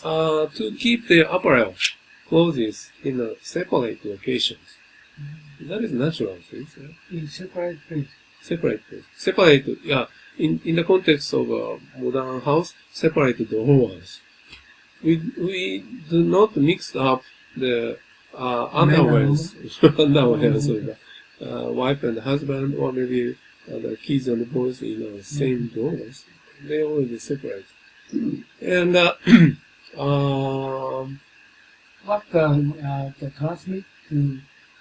To keep their apparel, clothes in separate locations. That is natural things. In separate place. Separate place. Separate, yeah. In the context of a modern house, separate drawers. We do not mix up the underwears, so the wife and husband, or maybe the kids and the boys in the same drawers. They already separate. And What the transmit to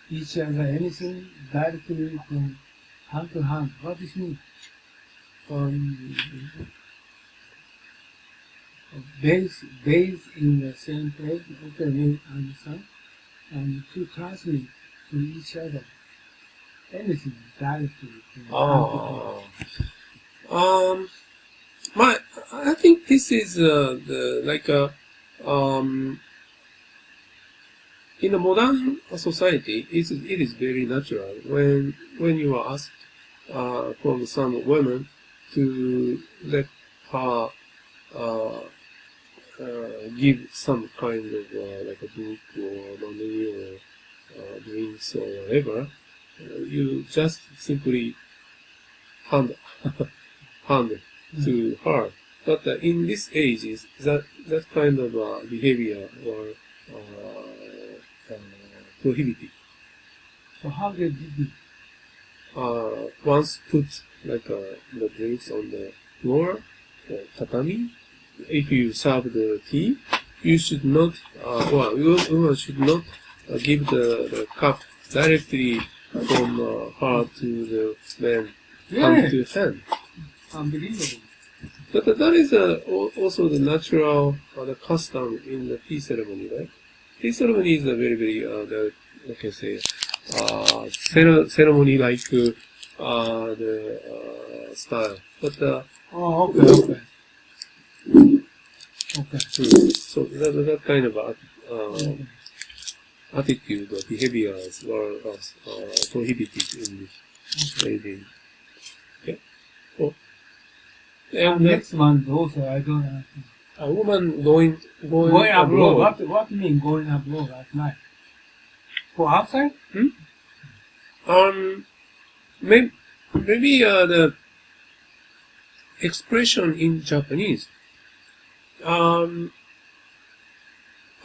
each other anything directly from hand to hand? What does it mean? Base in the same place, okay, we understand. And to transmit to each other anything directly from hand to hand. I think this is in a modern society, it is very natural when you are asked from some woman to let her give some kind of like a book or money or drinks or whatever, you just simply hand to her. But in this age, is that kind of behavior or prohibited. So how they did it? Once put like the drinks on the floor or tatami. If you serve the tea, you should not, woman should not give the cup directly from her to the man, hand to hand. Unbelievable. But that is also the natural the custom in the tea ceremony, right? Tea ceremony is a very, very, like I say, ceremony like the style. But okay. so that kind of attitude or behaviors were prohibited in this lady. Okay. Oh. And next one also I don't understand. A woman going abroad. What do you mean going abroad at night? For outside? Maybe the expression in Japanese.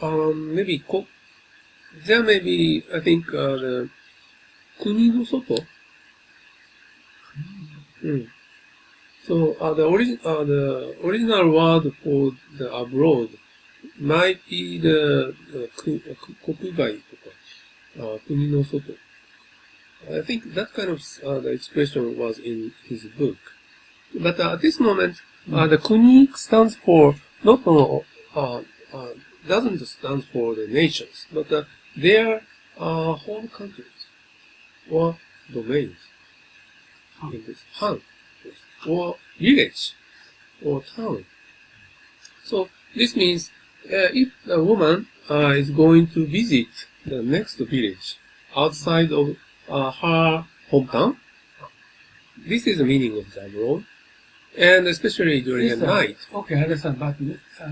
Maybe there may be, I think, the kuni no soto. So the original word for the abroad might be the kokugai toka, kuni no soto. I think that kind of the expression was in his book. But at this moment, the kuni stands for not doesn't stand for the nations, but their home countries or domains. In this han, or village or town. So this means if a woman is going to visit the next village outside of her hometown, this is the meaning of the abroad, and especially during the night. Okay, I understand, but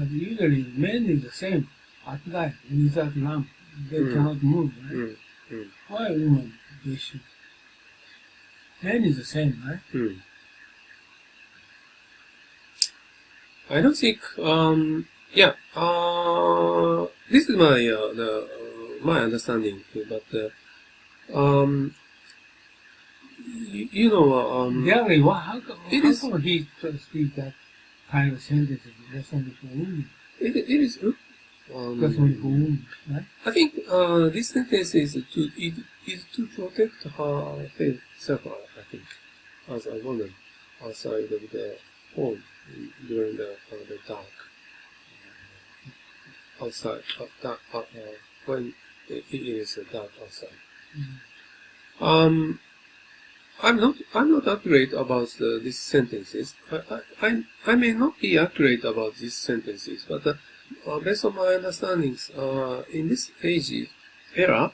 usually men is the same at night without lamp. They cannot move, right? Why women they should? Men is the same, right? I don't think. This is my my understanding, but Gary, how come he speak that kind of sentences? That's only for women. It is. That's only for women, right? I think this sentence is to protect herself. I think as a woman outside of the home during the dark outside when it is dark outside. I'm not accurate about these sentences. I may not be accurate about these sentences, but based on my understandings, in this era,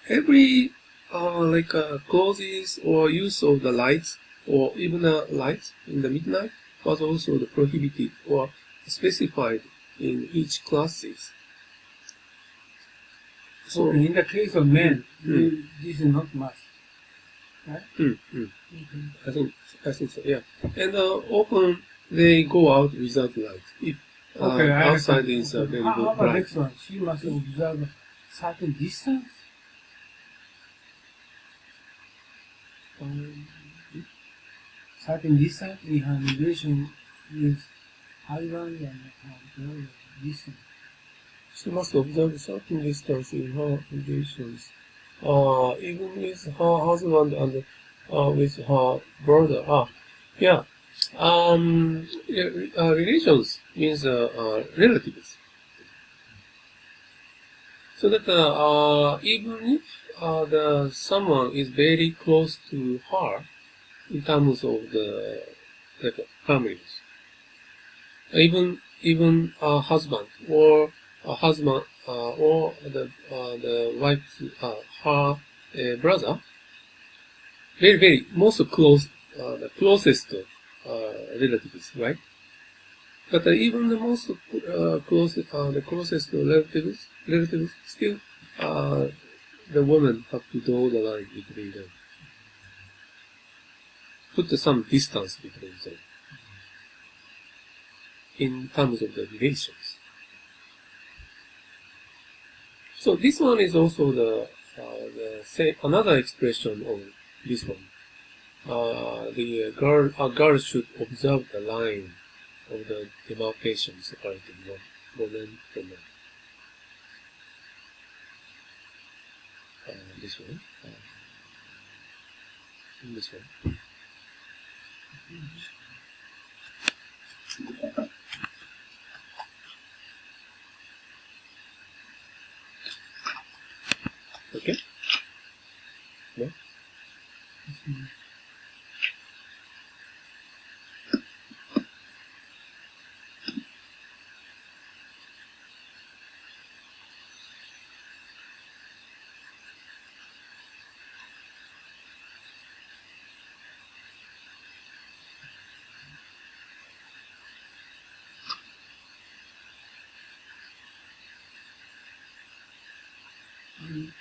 every clothes or use of the lights or even lights in the midnight was also the prohibited or specified in each classes. So Okay, in the case of men, Mm. this is not must. Right? I think so. Yeah, and often they go out without light. If Okay, I outside understand. is Okay. very How about bright. next one? She must observe certain distance. Certain distance in her relation with husband and her brother. Distance. She must observe certain distance in her relations, even with her husband and with her brother. Yeah. Relations means relatives. So that even if someone is very close to her in terms of the families, even a husband or or the wife's her brother, very most close, the closest relatives, right? But even the most the closest relatives still the woman have to draw the line between them, put some distance between them in terms of the relations. So this one is also the another expression of this one. A girl should observe the line of the demarcation separating woman from man. This one. This one. Okay? No?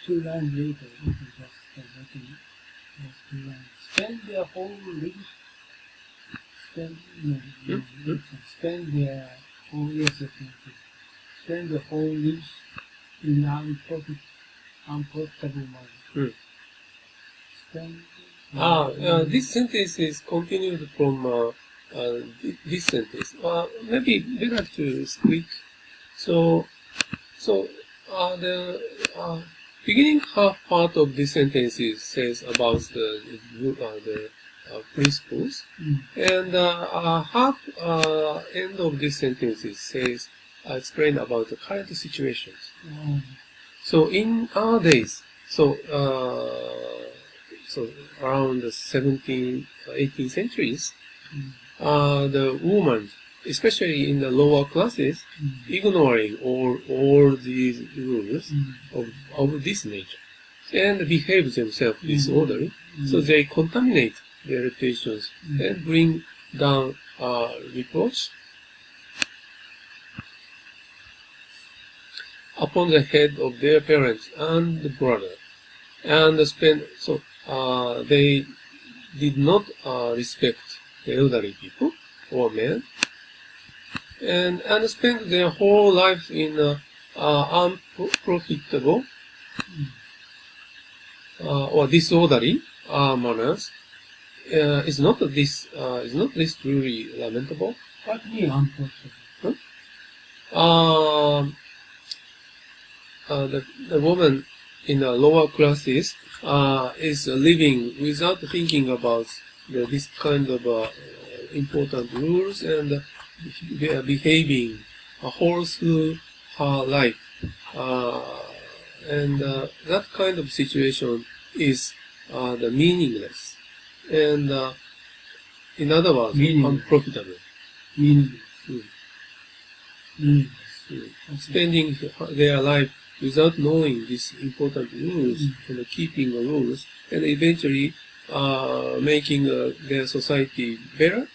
Two lines later, we can just writing two lines. Spend their whole lives. Spend their whole spend their whole lives in unprofitable money. Spend. This sentence is continued from this sentence. Maybe better to split. So the beginning half part of this sentence says about the principles, and half end of this sentence says explain about the current situations. So in our days, so around the 17th, 18th centuries, the woman, especially in the lower classes, ignoring all these rules of this nature and behave themselves disorderly, so they contaminate their reputations and bring down reproach upon the head of their parents and the brother, and they did not respect the elderly people or men, and spend their whole life in unprofitable or disorderly manners. Is not this truly lamentable? What do you mean unprofitable? The woman in the lower classes is living without thinking about this kind of important rules, and they are behaving a whole through her life, and that kind of situation is the meaningless, and in other words, unprofitable. Spending their life without knowing these important rules and keeping the rules, and eventually making their society better,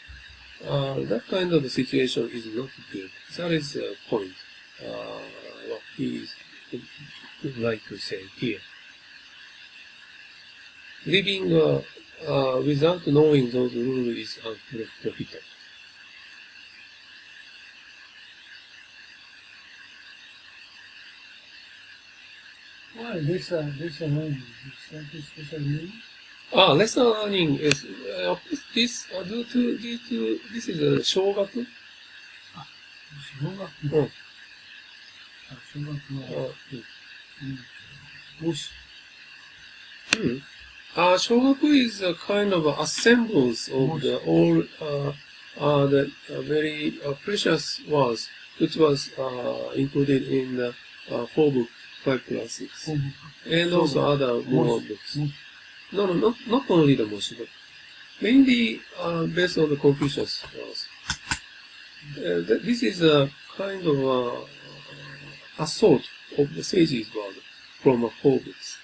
that kind of situation is not good. That is the point. What he would like to say here. Living without knowing those rules is unprofitable. Why this learning is something special meaning? Lesson learning is this due to this is a 小学。小学うん。小学は、もし、Shogaku is a kind of assembles of the all the very precious words which was included in the 4 book 5 classics and also other more books. No, not only the Moshi, but mainly based on the Confucius words. This is a kind of assault of the sages' word from 4 books.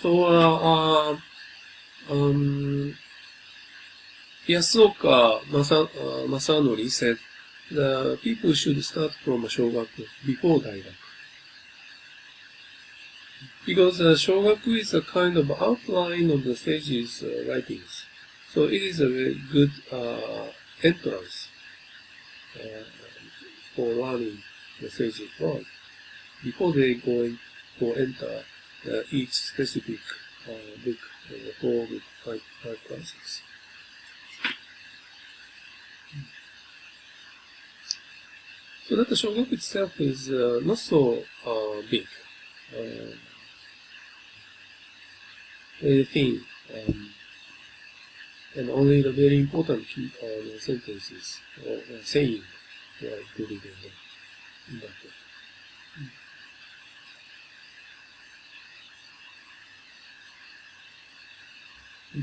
So, Yasuoka Masanori said the people should start from Shogaku before Daigaku. Because Shogaku is a kind of outline of the sage's writings. So it is a very good entrance for learning the sage's word before they go enter each specific book, the 4 book 5 classics. So that the Shogaku itself is not so big. Very thin, and only the very important key sentences or saying were included in that book.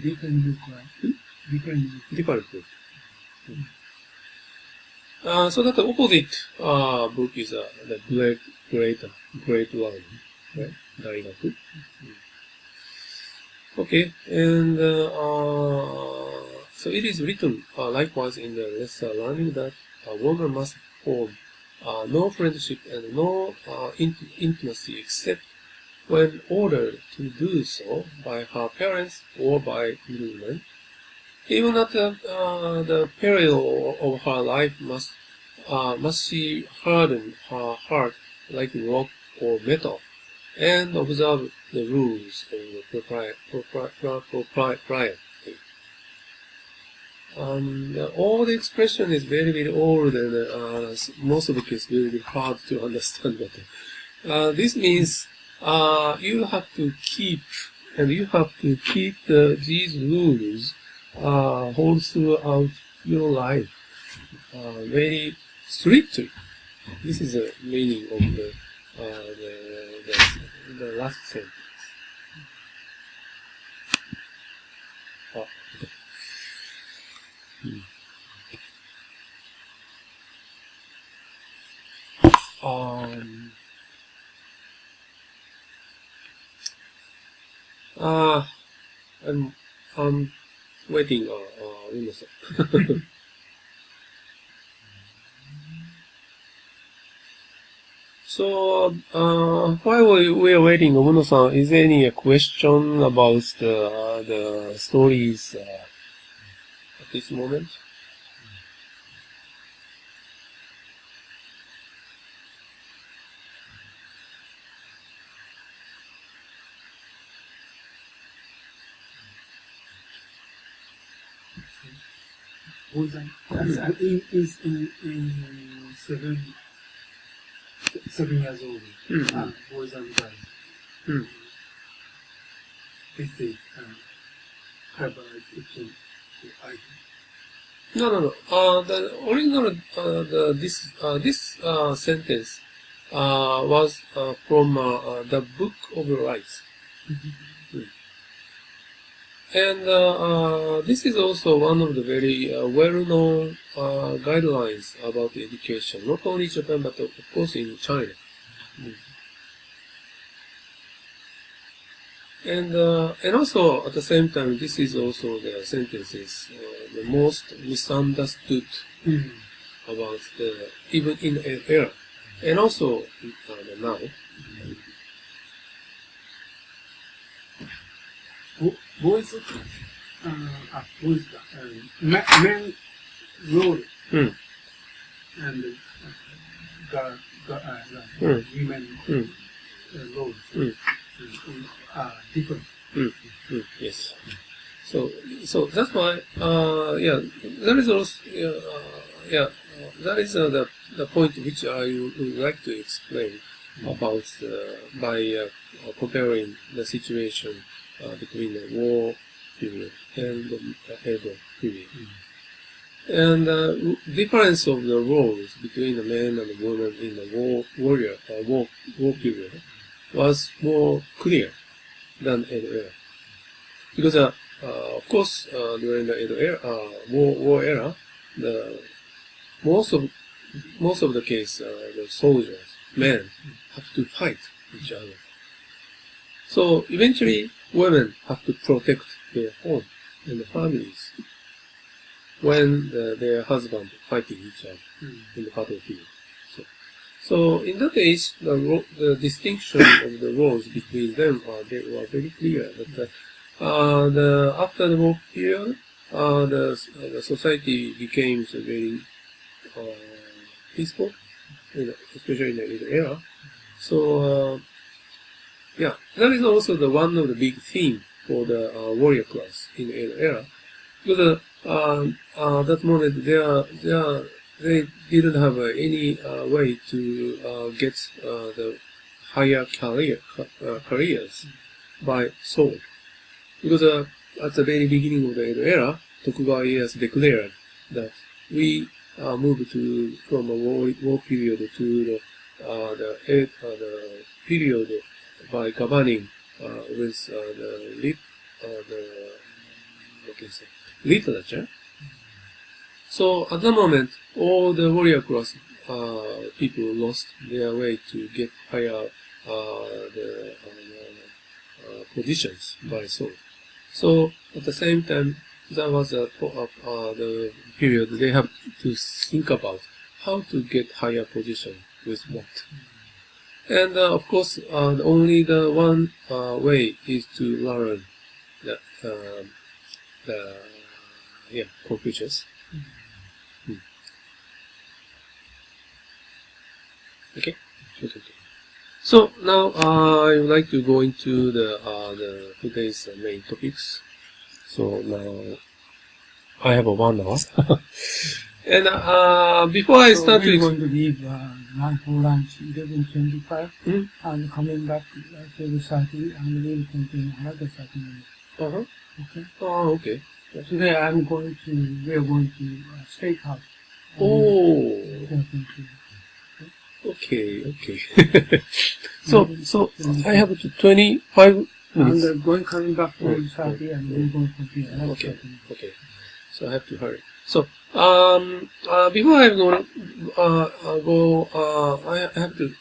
Different book, right? Different book. So that the opposite book is the great one, right? Daigaku. Okay, and so it is written likewise in the lesser learning that a woman must form no friendship and no intimacy except when ordered to do so by her parents or by middlemen. Even at the peril of her life must she harden her heart like rock or metal, and observe the rules of propriety. All the expression is very, very old, and most of it is very, very hard to understand. But this means you have to keep these rules whole throughout your life, very strictly. This is the meaning of the last sentence. I'm waiting. Unno-san. So, while we are waiting, Unno-san, is there any question about the stories at this moment? Is in 7 years old. Boys and girls. They say have No. The original this sentence was from the Book of Rights. And this is also one of the very well-known guidelines about education, not only in Japan, but of course in China. And also at the same time, this is also the sentences the most misunderstood about the even in an era, and also now. Boys, men role and women roles are different. Yes. So that's why, that is also, that is the point which I would like to explain about by comparing the situation between the war period and the Edo period. And difference of the roles between the men and the women in the war period was more clear than Edo era. Because of course during the Edo era, war era, most of the case the soldiers, men, have to fight each other. So eventually women have to protect their home and the families when their husband fighting each other in the battlefield. So in that age, the distinction of the roles between them were very clear. That after the war period, the society became very peaceful, especially in the era. So that is also the one of the big theme for the warrior class in the era, because that moment they didn't have any way to get the higher careers by sword. Because at the very beginning of the Edo era, Tokugawa Ieyasu declared that we moved from a war period to the period by governing with the literature. So at the moment, all the warrior class people lost their way to get higher positions by sword. So at the same time, that was the period they have to think about how to get higher position with what. And of course, only the one way is to learn Confucius. Okay. So now I would like to go into the today's main topics. So now I have a 1 hour, and before I start we're going to leave for lunch 11:25 and coming back at 12:30 and we'll continue another 30 minutes. Okay. Oh, okay. Today we are going to steakhouse. Oh. Okay. So I have 25 minutes. And coming back to 30 and we're going to continue another 30 minutes. Okay. So I have to hurry. So before I go, I have to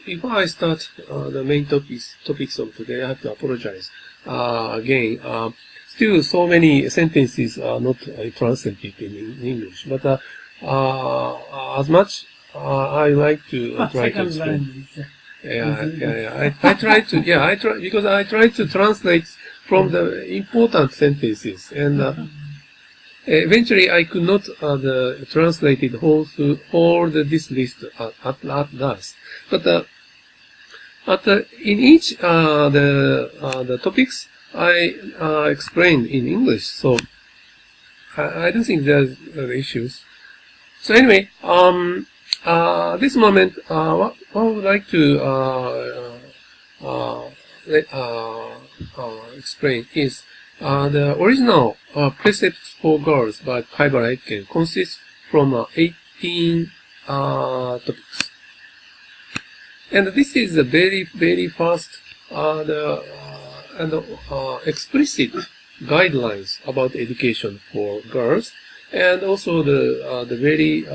before I start the main topics of today, I have to apologize again. Still, so many sentences are not translated in English, but as much I like to try to explain. I try to because I try to translate from the important sentences, and eventually I could not translate it all this list at last. But in each the topics I explained in English, so I don't think there's issues. So anyway, this moment, what I would like to explain is the original Precepts for Girls by Kaibara Eiken consists from 18 topics. And this is the very first explicit guidelines about education for girls, and also the very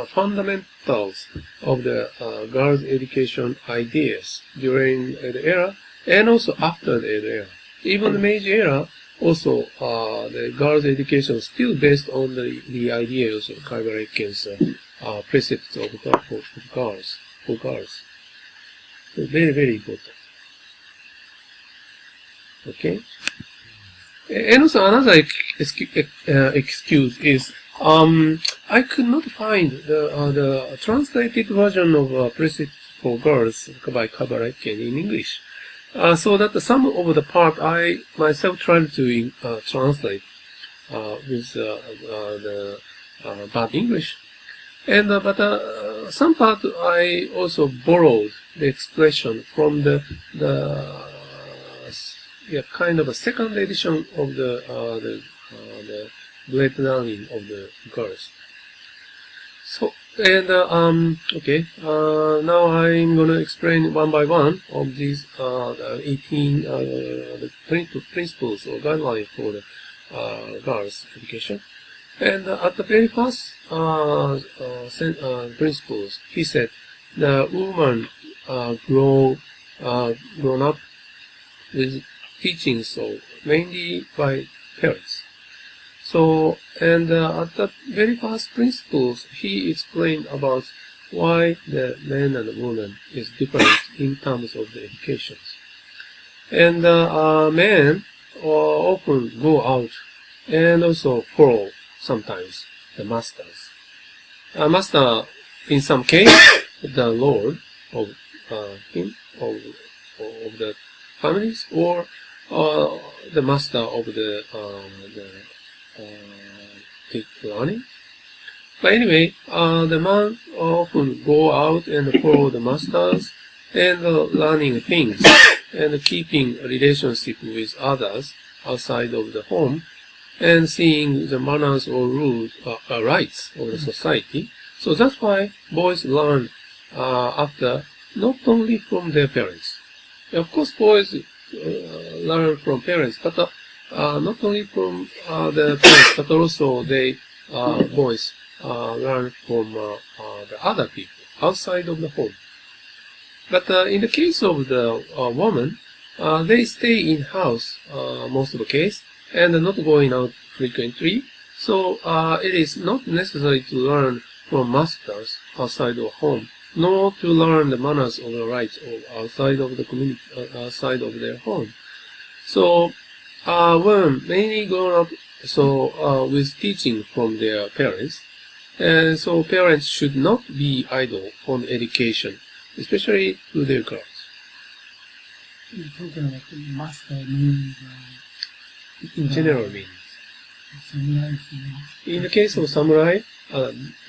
fundamentals of the girls' education ideas during the era, and also after the Edo era. Even the Meiji era, also the girls' education is still based on the ideas of Kaiba Reiken's precepts of girls, for girls. So very, very important. Okay? And also another excuse is, I could not find the translated version of Precepts for Girls by Kaiba Reiken in English. So that some of the part I myself tried to translate with the bad English, and but some part I also borrowed the expression from the kind of a second edition of the blade learning of the girls. So, and okay, now I'm gonna explain one by one of these 18 the principles or guidelines for the girls' education. And at the very first principles, he said the woman grown up with teachings, so mainly by parents. So, and at the very first principles, he explained about why the men and the women is different in terms of the educations. And men often go out and also follow sometimes the masters. Master, in some case, the lord of him, of the families, or the master of the learning. But anyway, the man often go out and follow the masters and learning things and keeping a relationship with others outside of the home and seeing the manners or rules, rights of the society. So that's why boys learn after not only from their parents. Of course, boys learn from parents, but not only from the parents, but also they boys learn from the other people outside of the home. But in the case of the woman, they stay in house most of the case and not going out frequently. So it is not necessary to learn from masters outside of home, nor to learn the manners or the rights of outside of the community, outside of their home. So women mainly grown up with teaching from their parents, and so parents should not be idle on education, especially to their girls. You're talking about master means In general meanings. samurai. In the case of samurai,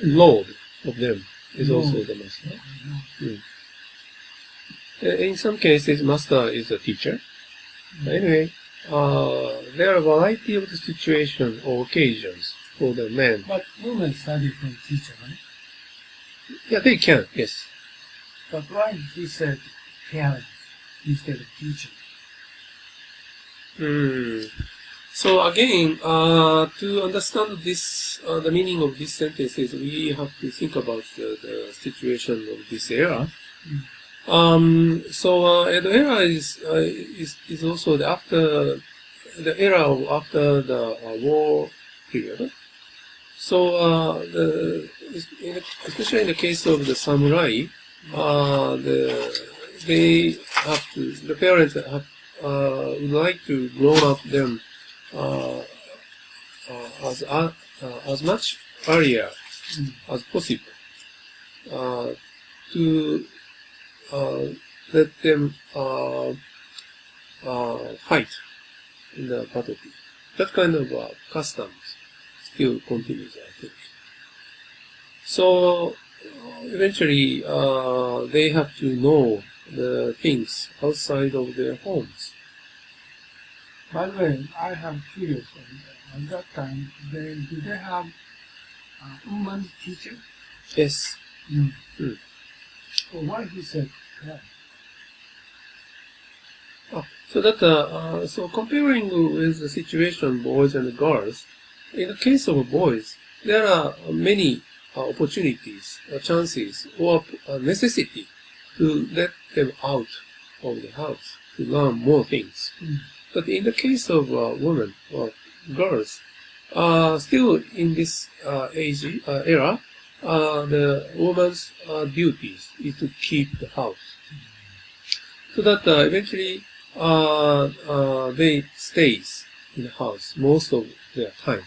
lord of them is Lord. also the master. In some cases, master is a teacher. Anyway, there are a variety of the situations or occasions for the men. But women study from teacher, right? Yeah, they can, yes. But why he said parents instead of teacher? So again, to understand this, the meaning of these sentences, we have to think about the situation of this era. So the era is also the era of after the war period. So especially in the case of the samurai, the parents would like to grow up them as much earlier as possible to let them fight in the battlefield. That kind of customs still continues, I think. So eventually they have to know the things outside of their homes. By the way, I have curious. At that time, do they have a woman teacher? Yes. So why he said that? So that so comparing with the situation boys and girls, in the case of boys, there are many opportunities, chances, or necessity to let them out of the house to learn more things. But in the case of women or girls, still in this era, the woman's duties is to keep the house, so that eventually they stays in the house most of their time,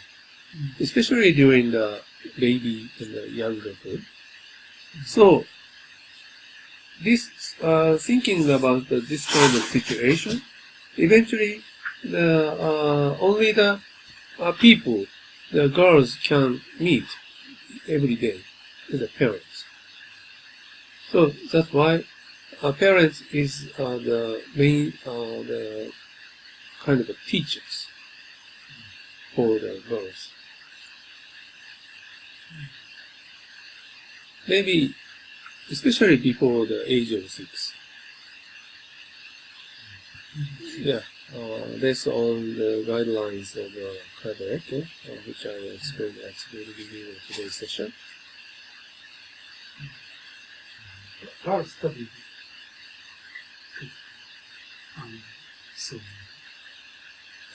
especially during the baby and the younghood. So this thinking about this kind of situation, eventually only the people, the girls can meet every day as the parents. So that's why parents is the main, the kind of teachers for the girls. Maybe, especially before the age of 6. Yeah, based on the guidelines of Kaibareke, which I explained at the beginning of today's session. Girls study. So.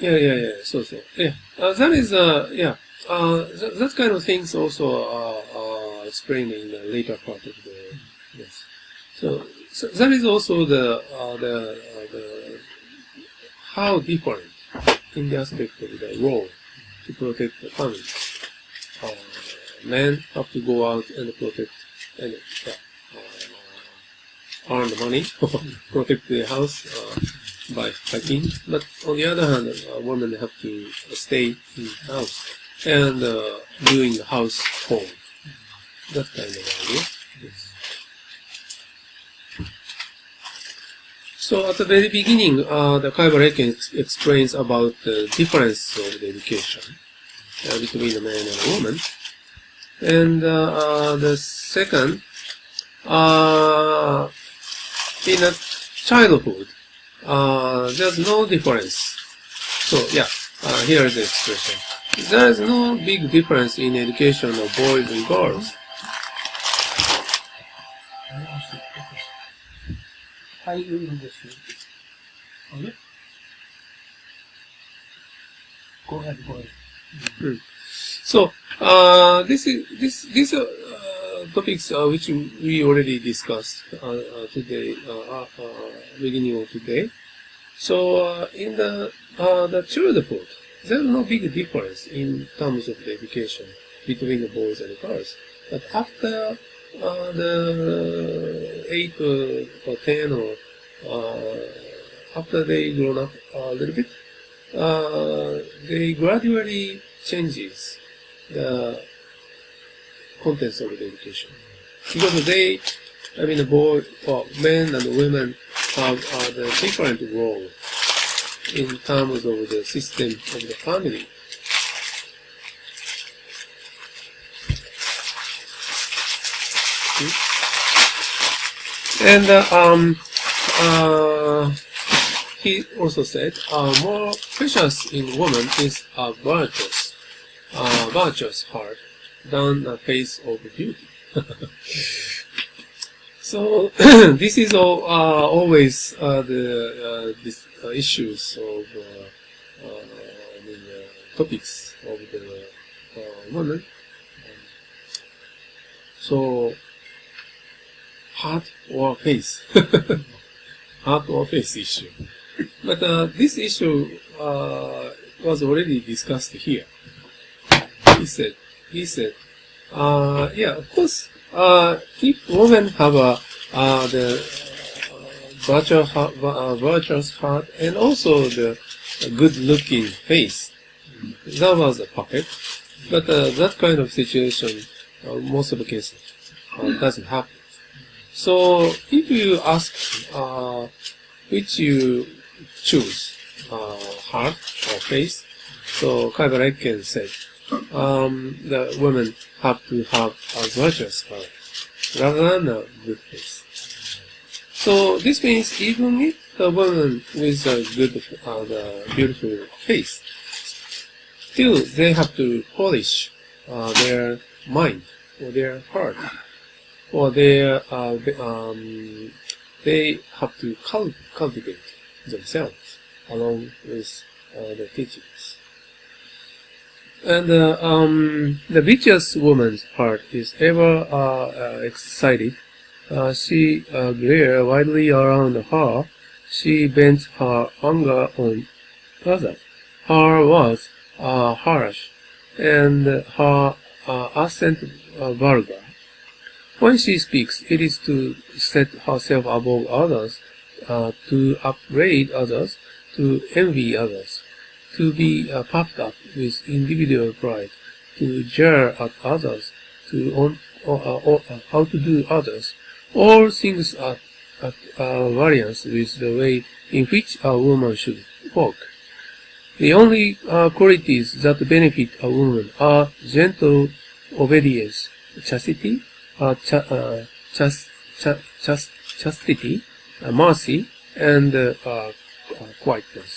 Yeah. So. Yeah. That is, that kind of things also are explained in the later part of the, yes. So that is also the how different in the aspect of the role to protect the family. Men have to go out and protect and earn the money, protect the house by fighting. But on the other hand, women have to stay in the house and doing the household. That kind of idea. Yes. So at the very beginning, the Kaibareke explains about the difference of the education between a man and a woman. And the second, in a childhood, there's no difference. So here is the expression. There is no big difference in education of boys and girls. Go ahead. So these topics which we already discussed today, beginning of today. So in the childhood, there is no big difference in terms of the education between the boys and the girls. But after the 8 or 10 or after they grown up a little bit, they gradually changes the contents of the education, because the men and women have the different role in terms of the system of the family. And he also said, more precious in woman is a virtuous heart than a face of beauty. So this is always these issues of the topics of the woman. So heart or face, heart or face issue. But this issue was already discussed here. He said, of course, if women have the virtuous heart and also the good-looking face, that was perfect. But that kind of situation, most of the cases, doesn't happen. So if you ask which you choose, heart or face, so Kaibareke said, the women have to have a virtuous heart rather than a good face. So this means even if the woman with a good, beautiful face, still they have to polish their mind or their heart or their they have to cultivate themselves along with the teachings. And the virtuous woman's heart is ever excited. She glares widely around her. She bends her anger on others. Her words are harsh, and her accent vulgar. When she speaks, it is to set herself above others, to upbraid others, to envy others, to be puffed up with individual pride, to jeer at others, to outdo others. All things are at variance with the way in which a woman should walk. The only qualities that benefit a woman are gentle obedience, chastity, chastity, mercy, and quietness.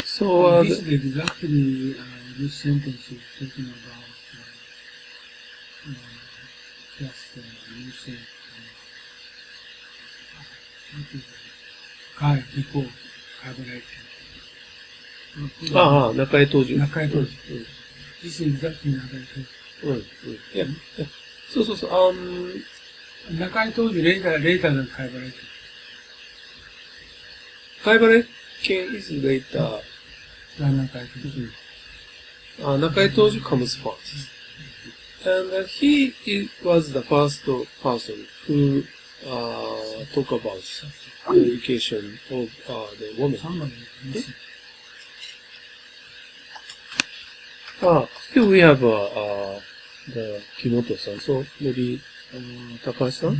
So this is exactly this sentence is talking about just you said what is Kai before carbonated. 中江東樹。中江東樹。This is exactly 中江東樹。いや、そうそうそう、中江東樹レーターがカイバレット。カイバレット is later. 中江東樹。中江東樹 comes first. And he was the first person who talk about the education of the woman. Still we have the Kimoto-san, so maybe Takahashi-san?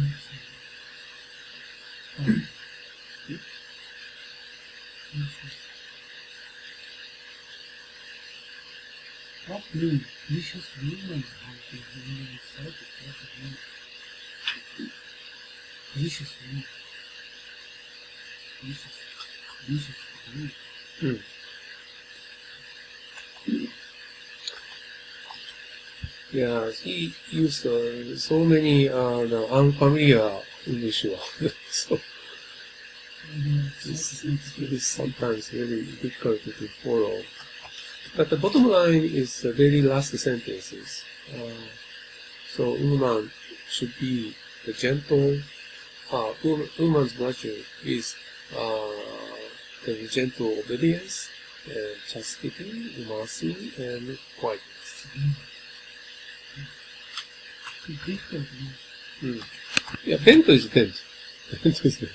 What means vicious woman is really excited? What it means? Vicious woman. Vicious woman. Yeah, he used so many unfamiliar English words, so it is sometimes very difficult to follow. But the bottom line is the very last sentences. So woman should be the gentle. Woman's virtue is the gentle obedience, chastity, mercy, and quietness. Yeah, bento is bent. Bento is bent.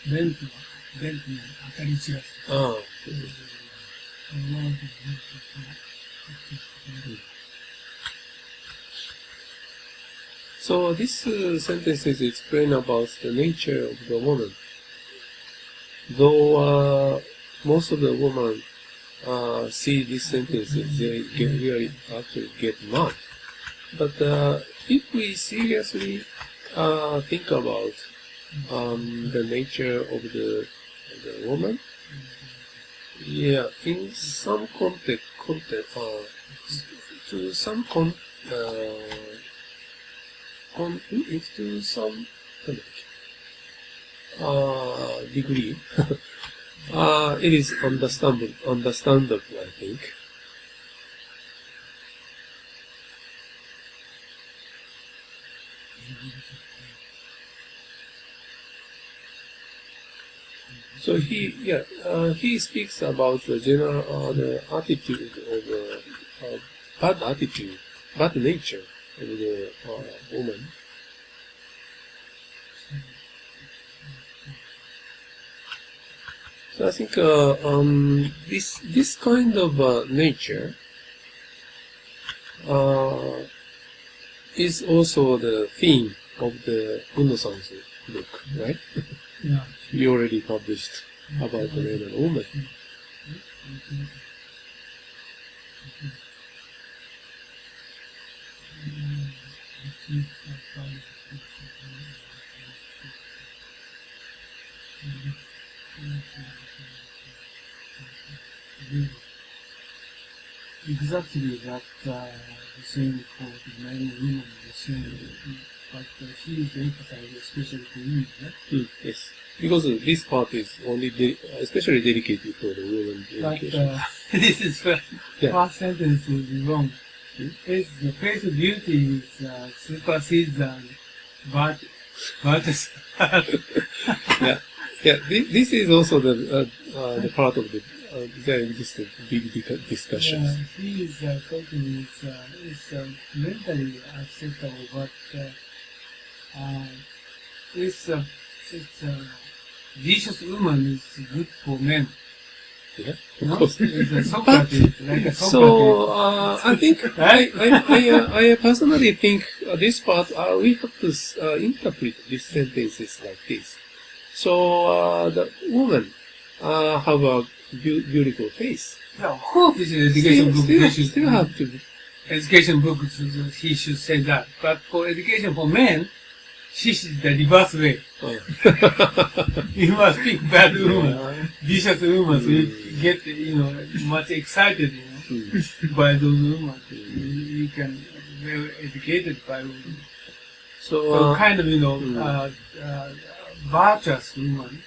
Bento に当たり散らす。So this sentences explain about the nature of the woman. Though most of the women see these sentences, they really actually get mad. But if we seriously think about the nature of the woman, yeah, in some context, to some degree, it is understandable, I think. So he speaks about the general the attitude of bad attitude, bad nature of the woman. So I think this kind of nature is also the theme of the Unno-san's book, right? Yeah. We already published about the man and woman. Exactly that the same for the men and women, the same, but he is emphasized especially for women. Yeah? Yes. Because this part is only especially dedicated for the women But education. this is first sentence is wrong. It's the face of beauty is supersedes virtues. Yeah. This is also the part of the there existed big discussions. He is talking is mentally acceptable, but it's vicious woman is good for men. Yeah, No? of course. It's a Socrates, like a Socrates. So I think I personally think this part we have to interpret these sentences like this. So the woman have a beautiful face. Yeah, of course, this is education book. They should Still have to. Education book. He should say that. But for education for men, she is the reverse way. You must pick bad woman, vicious woman, so you get much excited, by those women. You can well educated by women. So kind of virtuous woman.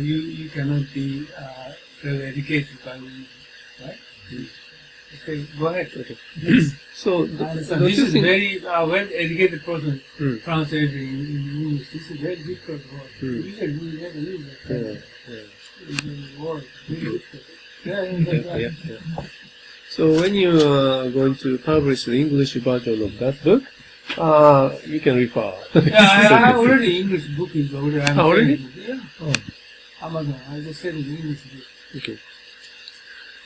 You cannot be well educated by women, right? Okay, go ahead. Okay. So This is very well-educated person translated in English. This is very difficult word. Usually we never use that word. Yeah. So when you are going to publish the English version of that book, you can refer. I already English book is already. Already? Yeah. Oh. Amazon. I just said it in English book. Okay.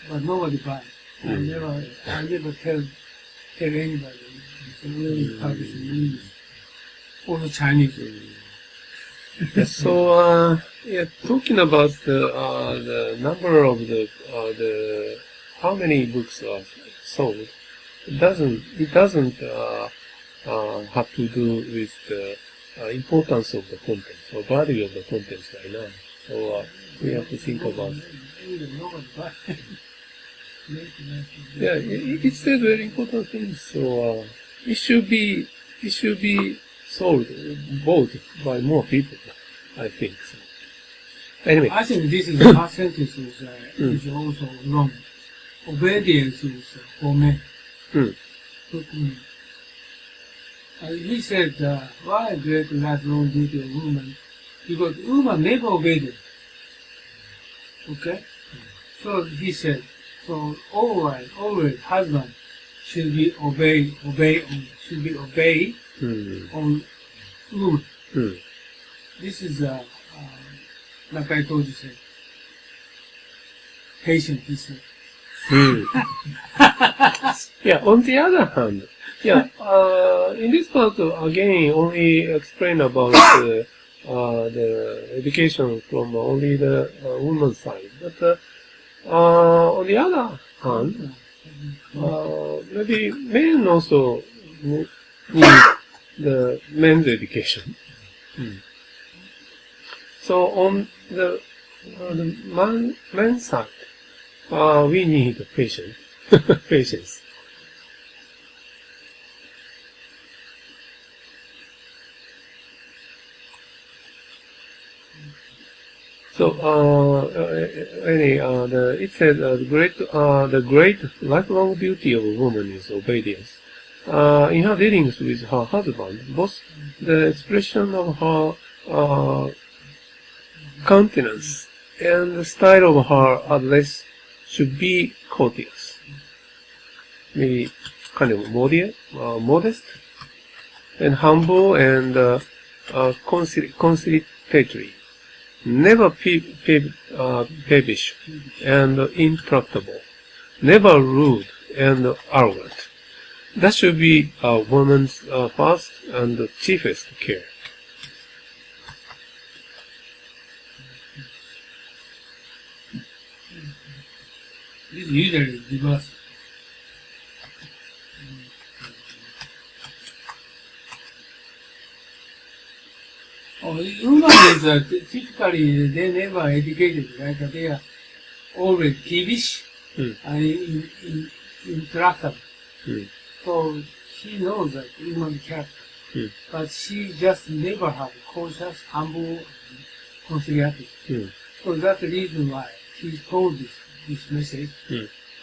But nobody buy. I never tell anybody. So we only publish in English. Also Chinese. So talking about the number of the how many books are sold, it doesn't have to do with the importance of the contents or value of the contents right now. So we have to think about. Yeah, it says very important things. So it should be sold both by more people, I think. So. Anyway, I think this is the last sentence is also wrong. Obedience is for men. He said, why great life long duty of woman? Because woman never obeyed. Okay? So he said, so always husband should be obey on woman. This is like I told you, said patient. He said. Yeah. On the other hand, in this part again, only explain about the education from only the woman's side, but. On the other hand, maybe men also need the men's education. So on the men's side, we need patience. So it says the great lifelong duty of a woman is obedience. In her dealings with her husband, both the expression of her countenance and the style of her address should be courteous, maybe kind of modest, and humble and conciliatory. Never peevish and intractable, never rude and arrogant. That should be a woman's first and chiefest care. This is usually reverse. women is typically they never educated, right? They are always peevish and interactive. So she knows that human character, but she just never have conscious, humble, conciliatory. So that's the reason why she told this message.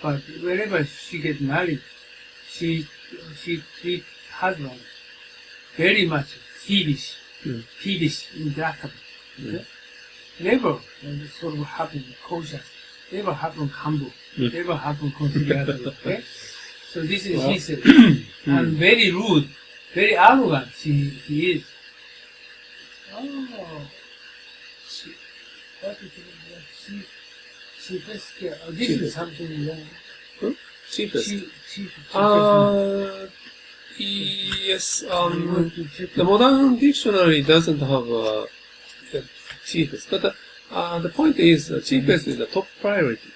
But whenever she gets married, she treats husband very much peevish, interactive. Okay? Never sort of happen cautious, never happen humble, never happen conciliatory. Okay? So this is she said, and very rude, very arrogant he is. Oh, what is it? She first care. Oh, this is something wrong. Cheapest. Cheap. Yes. The modern dictionary doesn't have the cheapest, but the point is cheapest is the top priority,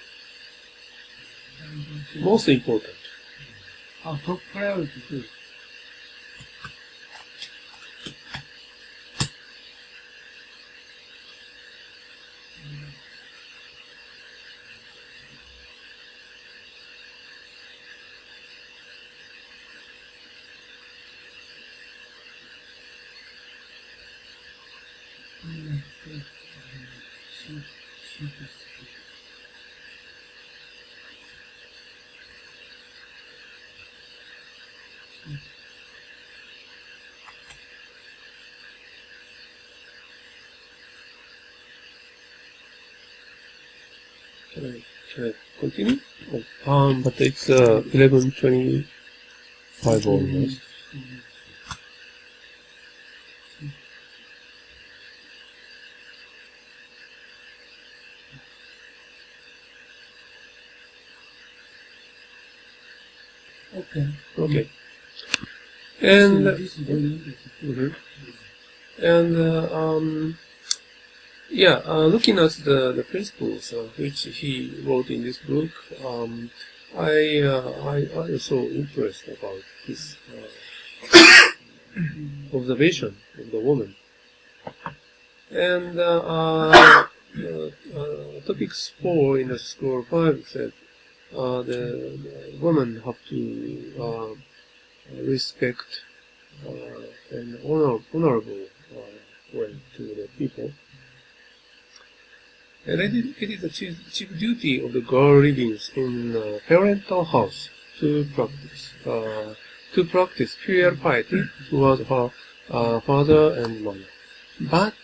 most important. Oh, top priority. Can I continue? But it's 11:25 almost. Okay. And This is very interesting. looking at the principles which he wrote in this book, I was so impressed about his observation of the woman. And topics 4 in the scroll 5 said the woman have to respect and honorable way to the people. And it is the chief duty of the girl living in a parental house to practice pure piety towards her father and mother. But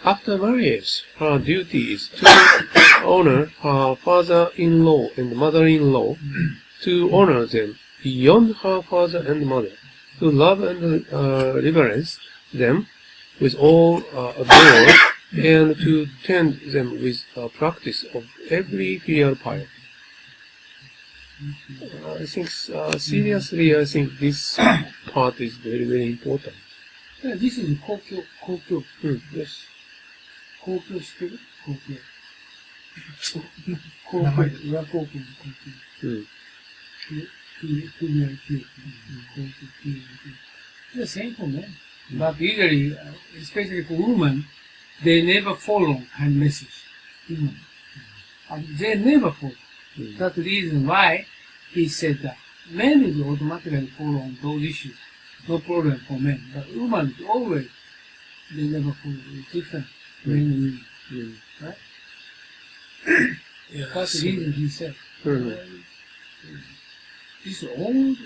after marriage, her duty is to honor her father-in-law and mother-in-law, to honor them beyond her father and mother, to love and reverence them with all adore, and to tend them with practice of every filial piety. I think seriously, I think this part is very, very important. Yeah, this is Kokyo. Yes. Kokyo 知ってる？Kokyo. The same for men. But usually, especially for women, they never follow kind of message. They never follow. That's the reason why he said that men is automatically follow on those issues. No problem for men. But women is always, they never follow. It's different. Men and women. Right? That's the reason he said. This is all the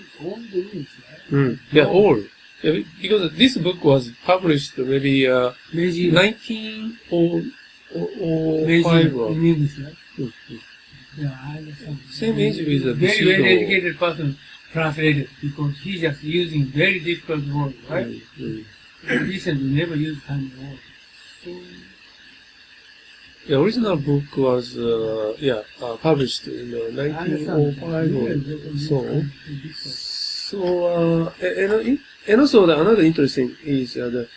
rules, right? Yeah, all. Yeah, because this book was published maybe 1905 or in English, right? Yeah, I understand. Same age with the very, very educated person translated because he's just using very difficult words, right? Recently, never used kind of words. So, the original book was published in 1905 or so. So and also another interesting is the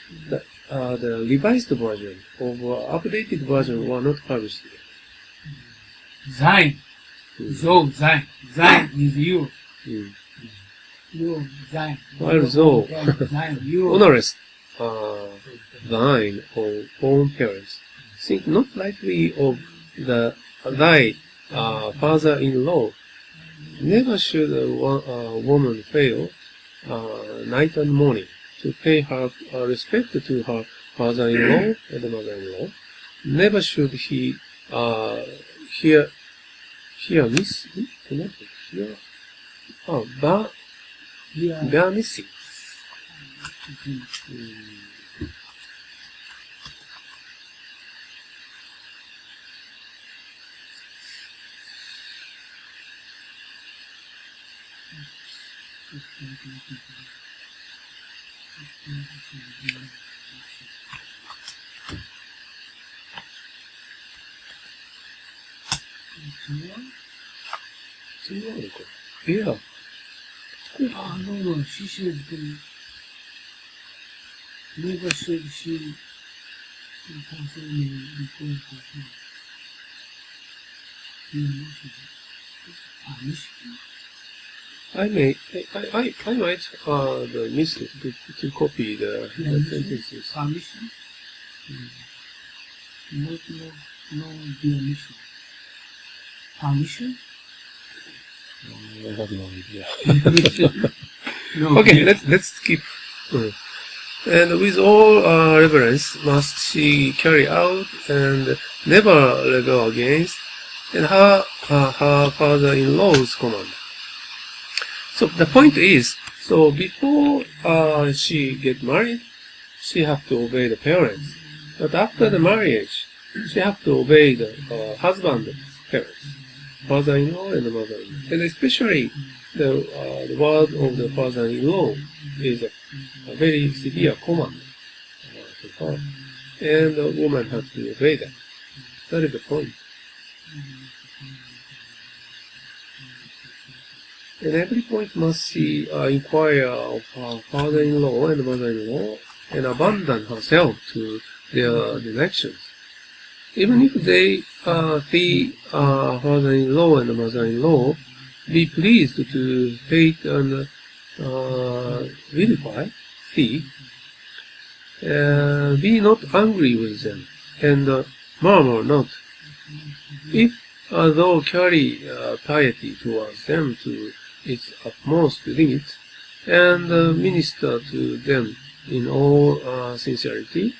revised version of updated version were not published yet. Sein. So, sein. Sein is you. You, sein. While so, Sein, you. honorist. thine own parents. Think not lightly of thy father-in-law. Never should a woman fail night and morning to pay her respect to her father-in-law and mother-in-law. Never should he hear miss hear bear missing. Yeah. No, she should never should she I might miss to copy the sentences. Permission? No, dear mission. Permission? I have no idea. No, Okay, dear. let's skip. And with all reverence must she carry out and never rebel against and her father-in-law's command. So the point is, so before she get married, she have to obey the parents. But after the marriage, she have to obey the husband's parents, father-in-law and the mother-in-law. And especially the word of the father-in-law is a very severe command to her. And the woman has to obey that. That is the point. At every point must she inquire of her father-in-law and mother-in-law and abandon herself to their directions. Even if they, the father-in-law and mother-in-law, be pleased to hate and vilify, see, be not angry with them, and murmur not. If thou carry piety towards them to its utmost limits, and minister to them in all sincerity,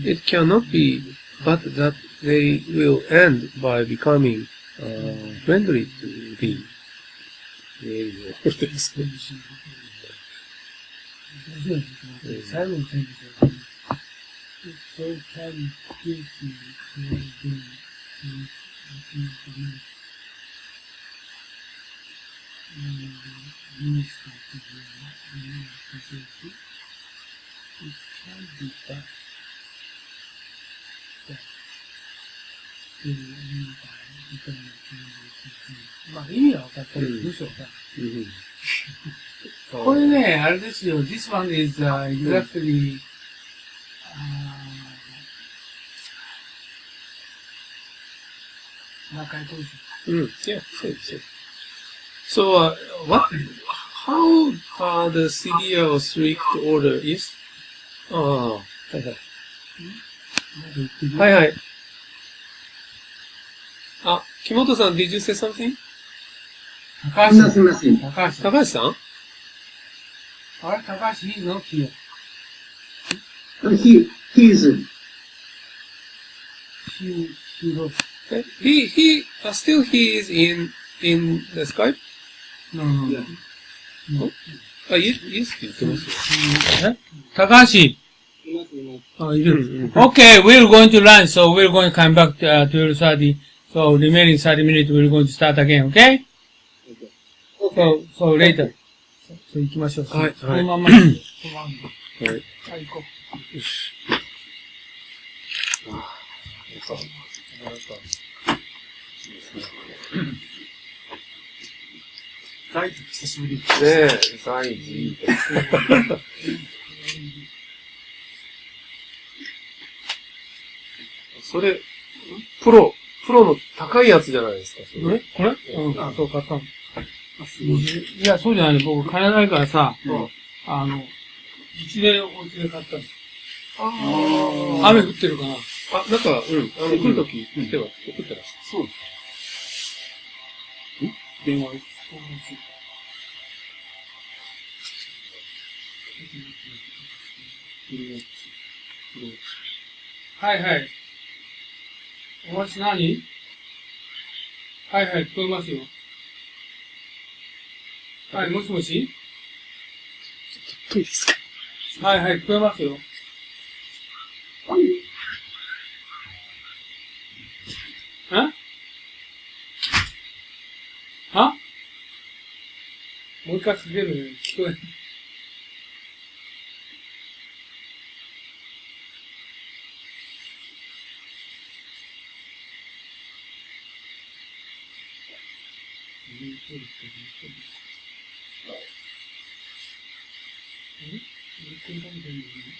it cannot be but that they will end by becoming friendly to thee. This one is exactly like I told you. Yeah, same. So, how the severe or strict order is? Hi. 木本さん、did you say something? 高橋すみません。高橋。高橋さんあれ高橋 he's not here. He is. He lost. Still he is in the Skype? No. Yes, って言ってますよ。え高橋いる。Okay, we're going to lunch, so we're going to come back to 12:30. So remaining 30 minutes, we're going to start again, okay? So later. そう行きましょう。はい。このまんまに。はい。はい、行こう。よし。大輝久しぶり。ねえ、大事。それ、プロの高いやつじゃないですか、それ。これあ、そう、買ったの。いや、そうじゃないの。僕、金ないからさ、一年お家で買ったの。雨降ってるかな。あ、なんか、来るとき、来ては、送ってらっしゃる。そうです。電話。はいはい。お話何？はいはい、聞こえますよ。はい、もしもし？トイレですか？はいはい、聞こえますよ。は？もう一回すげるね。聞こえ。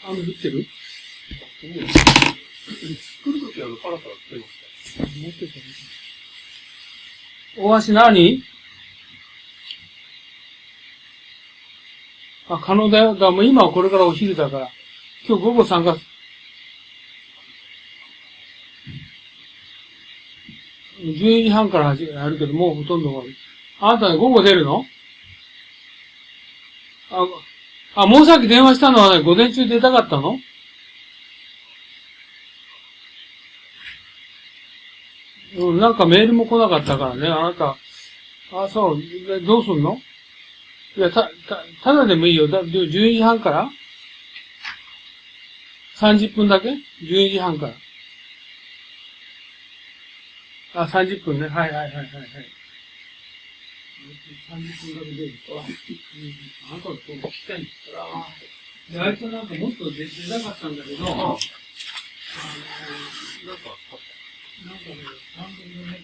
雨降ってる？来るときはパラパラ来てますか？お箸何？あ、可能だよ。だからもう今はこれからお昼だから。今日午後参加。12時半からやるけど、もうほとんど終わり。あなた午後出るの？もうさっき電話したのはね、午前中出たかったの？なんかメールも来なかったからね、あなた。そう。どうすんの？いや、ただでもいいよ。12時半から ?30 分だけ ?12 時半から。30分ね。はいはいはいはい。はい。30分だけ出る。あなたのこと聞きたいんですから。で、あいつなんかもっと出たかったんだけど、なんかね、なんでもない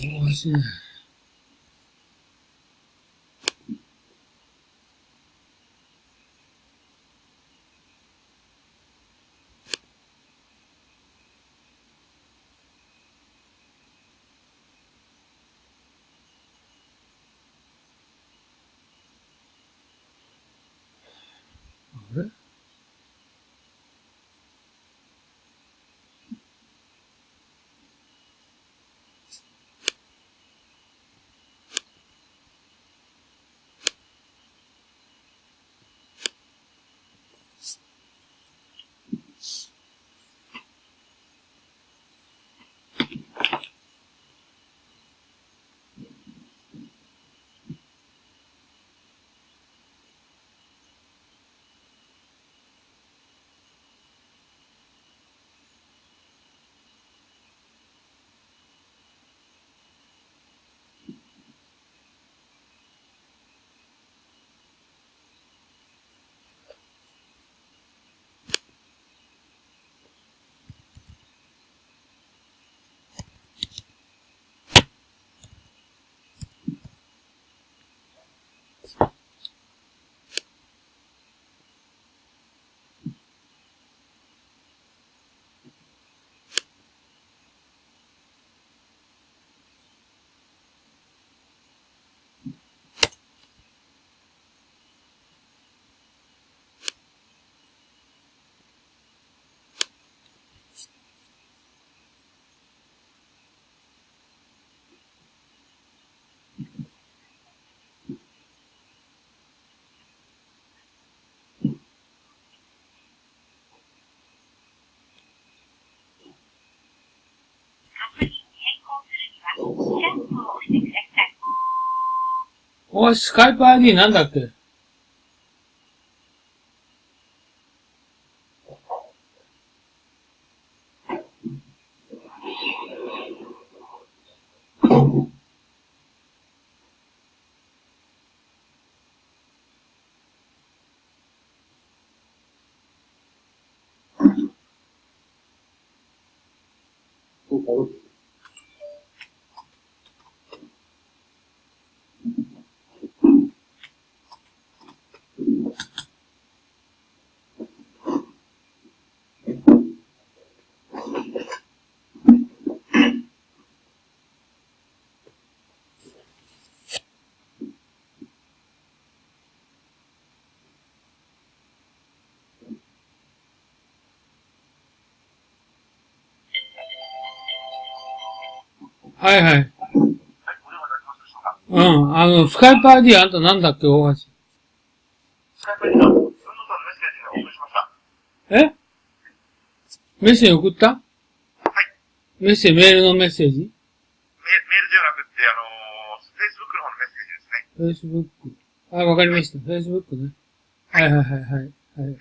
美味しいね。あれおい、スカイプ ID なんだっけ？はいはい。うん、スカイプ ID あんたなんだっけ、大橋。スカイプ ID は、Unnoさんのメッセージをお送りしました。え？メッセージ送った？はい。メールのメッセージ？メールではなくて、Facebook の方のメッセージですね。Facebook。あ、わかりました。Facebook ね。はいはいはいはい。はい。はい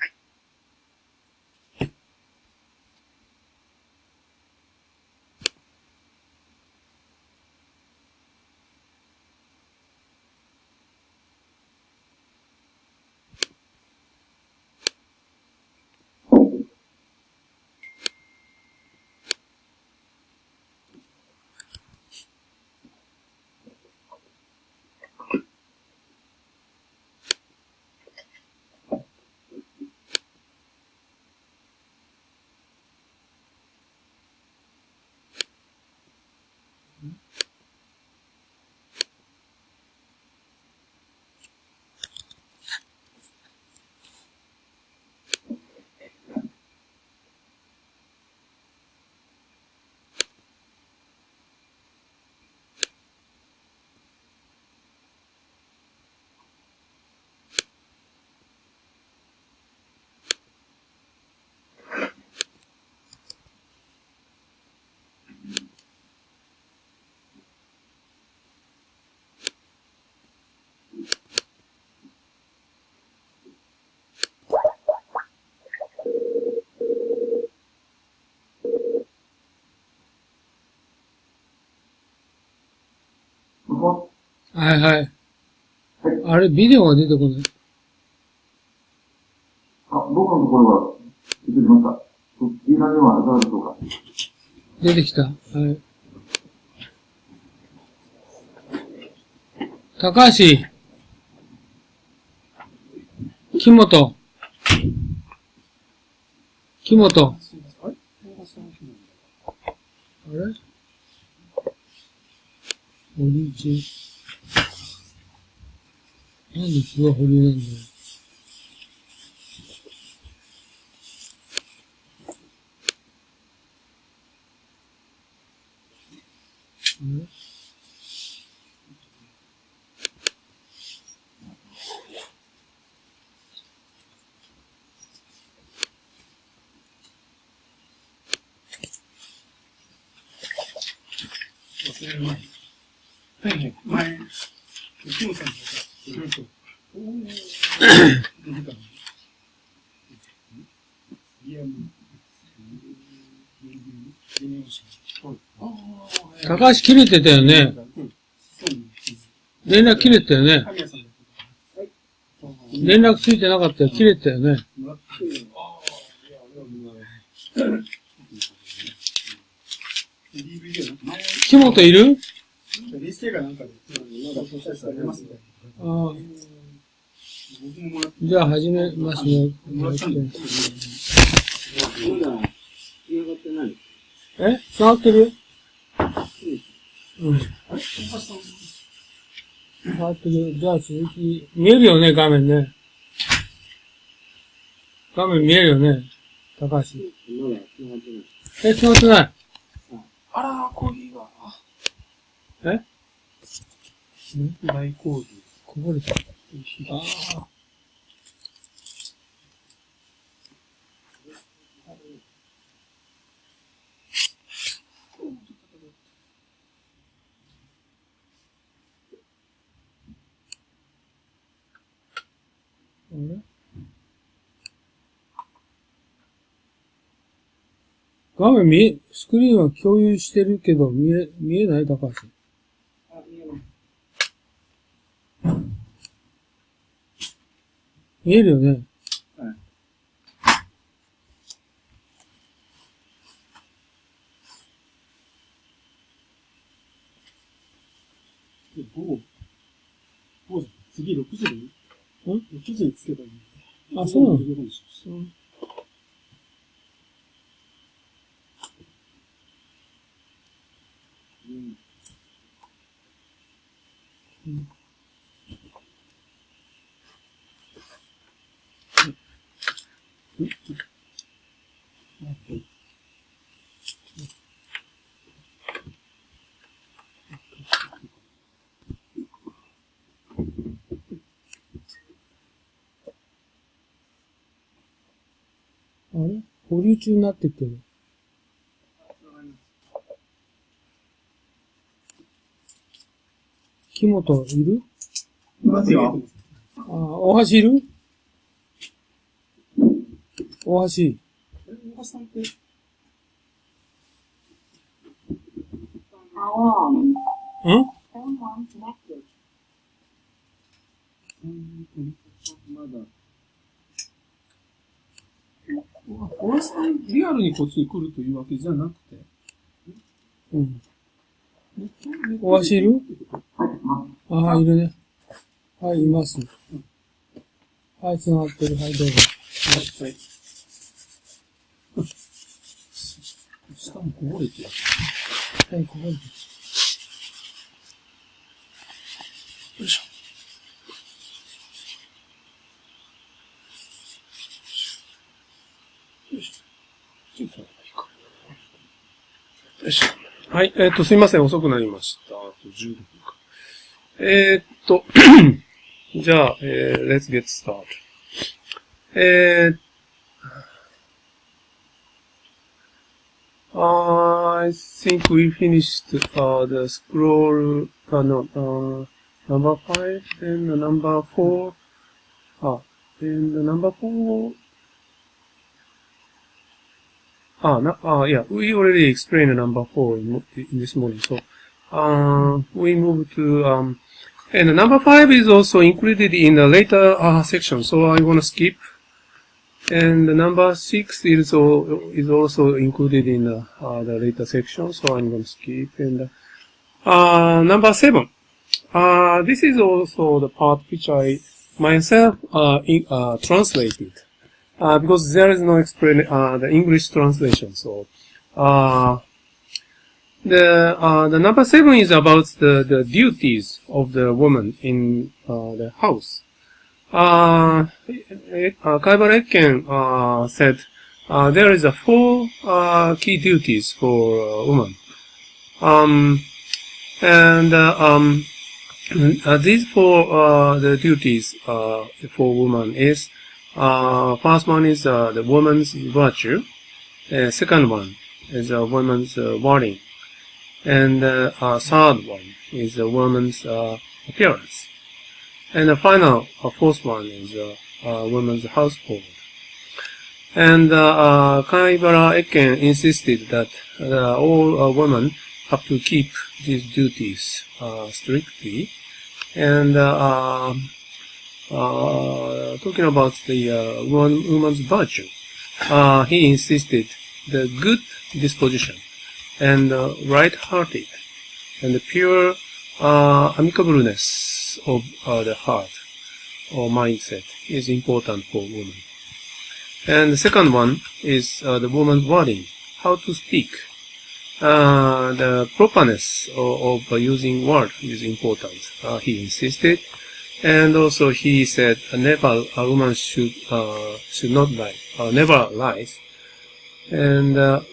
はいはい。あれ、ビデオが出てこない。僕のところが出てきました。そちらではいかがでしょうか。出てきた。はい。高橋。木本。木本。あれ保留中。なんで気が保留なんだよ。はいはい。前、キムさんの高橋切れてたよね。連絡切れてたよね。連絡ついてなかったよ。切れてたよね。木本いる？ああ。じゃあ始めますね。え？繋がってる？うん。繋がってる。じゃあ続き、見えるよね、画面ね。画面見えるよね、高橋。え、繋がってない？あら、コーヒーが。え？大コーヒー。こぼれた。ああ。あれ？画面スクリーンは共有してるけど、見えない高橋。見えるよね。はい。次6時でいい？ん ?6 時につけばいい。あ、そうなの？あれ？保留中になってるけど。木本いる？いますよ。あ、大橋いる？大橋。大橋さんって、ん？まだ。大橋さん、リアルにこっちに来るというわけじゃなくて。うん。大橋いる？ああ、いるね。はい、います。はい、繋がってる。はい、どうぞ。はい。下もこぼれてる。はい、ここに。よいしょ。よいしょ。小さなのがいいか。よいしょ。はい、すいません、遅くなりました。あと15分か。じゃあ、let's get started. I think we finished the scroll, number 5 and number 4. And number 4. Yeah, we already explained number 4 in this morning. So, we move to, and number 5 is also included in the later section. So I want to skip. And the number 6 is also included in the later section, so I'm going to skip. And number 7, this is also the part which I myself translated, because there is no the English translation. So the number 7 is about the duties of the woman in the house. Kaibara Ekken said there is 4 key duties for woman. These 4 the duties for woman is first one is the woman's virtue, second one is a woman's wording, and third one is a woman's appearance. And the final, fourth one is women's household. And Kaibara Ekken insisted that all women have to keep these duties strictly. And talking about the woman's virtue, he insisted the good disposition and right-hearted and the pure amicableness of the heart or mindset is important for women. And the second one is the woman's wording, how to speak. The properness of using word is important, he insisted. And also he said never a woman should not lie, never lies. And the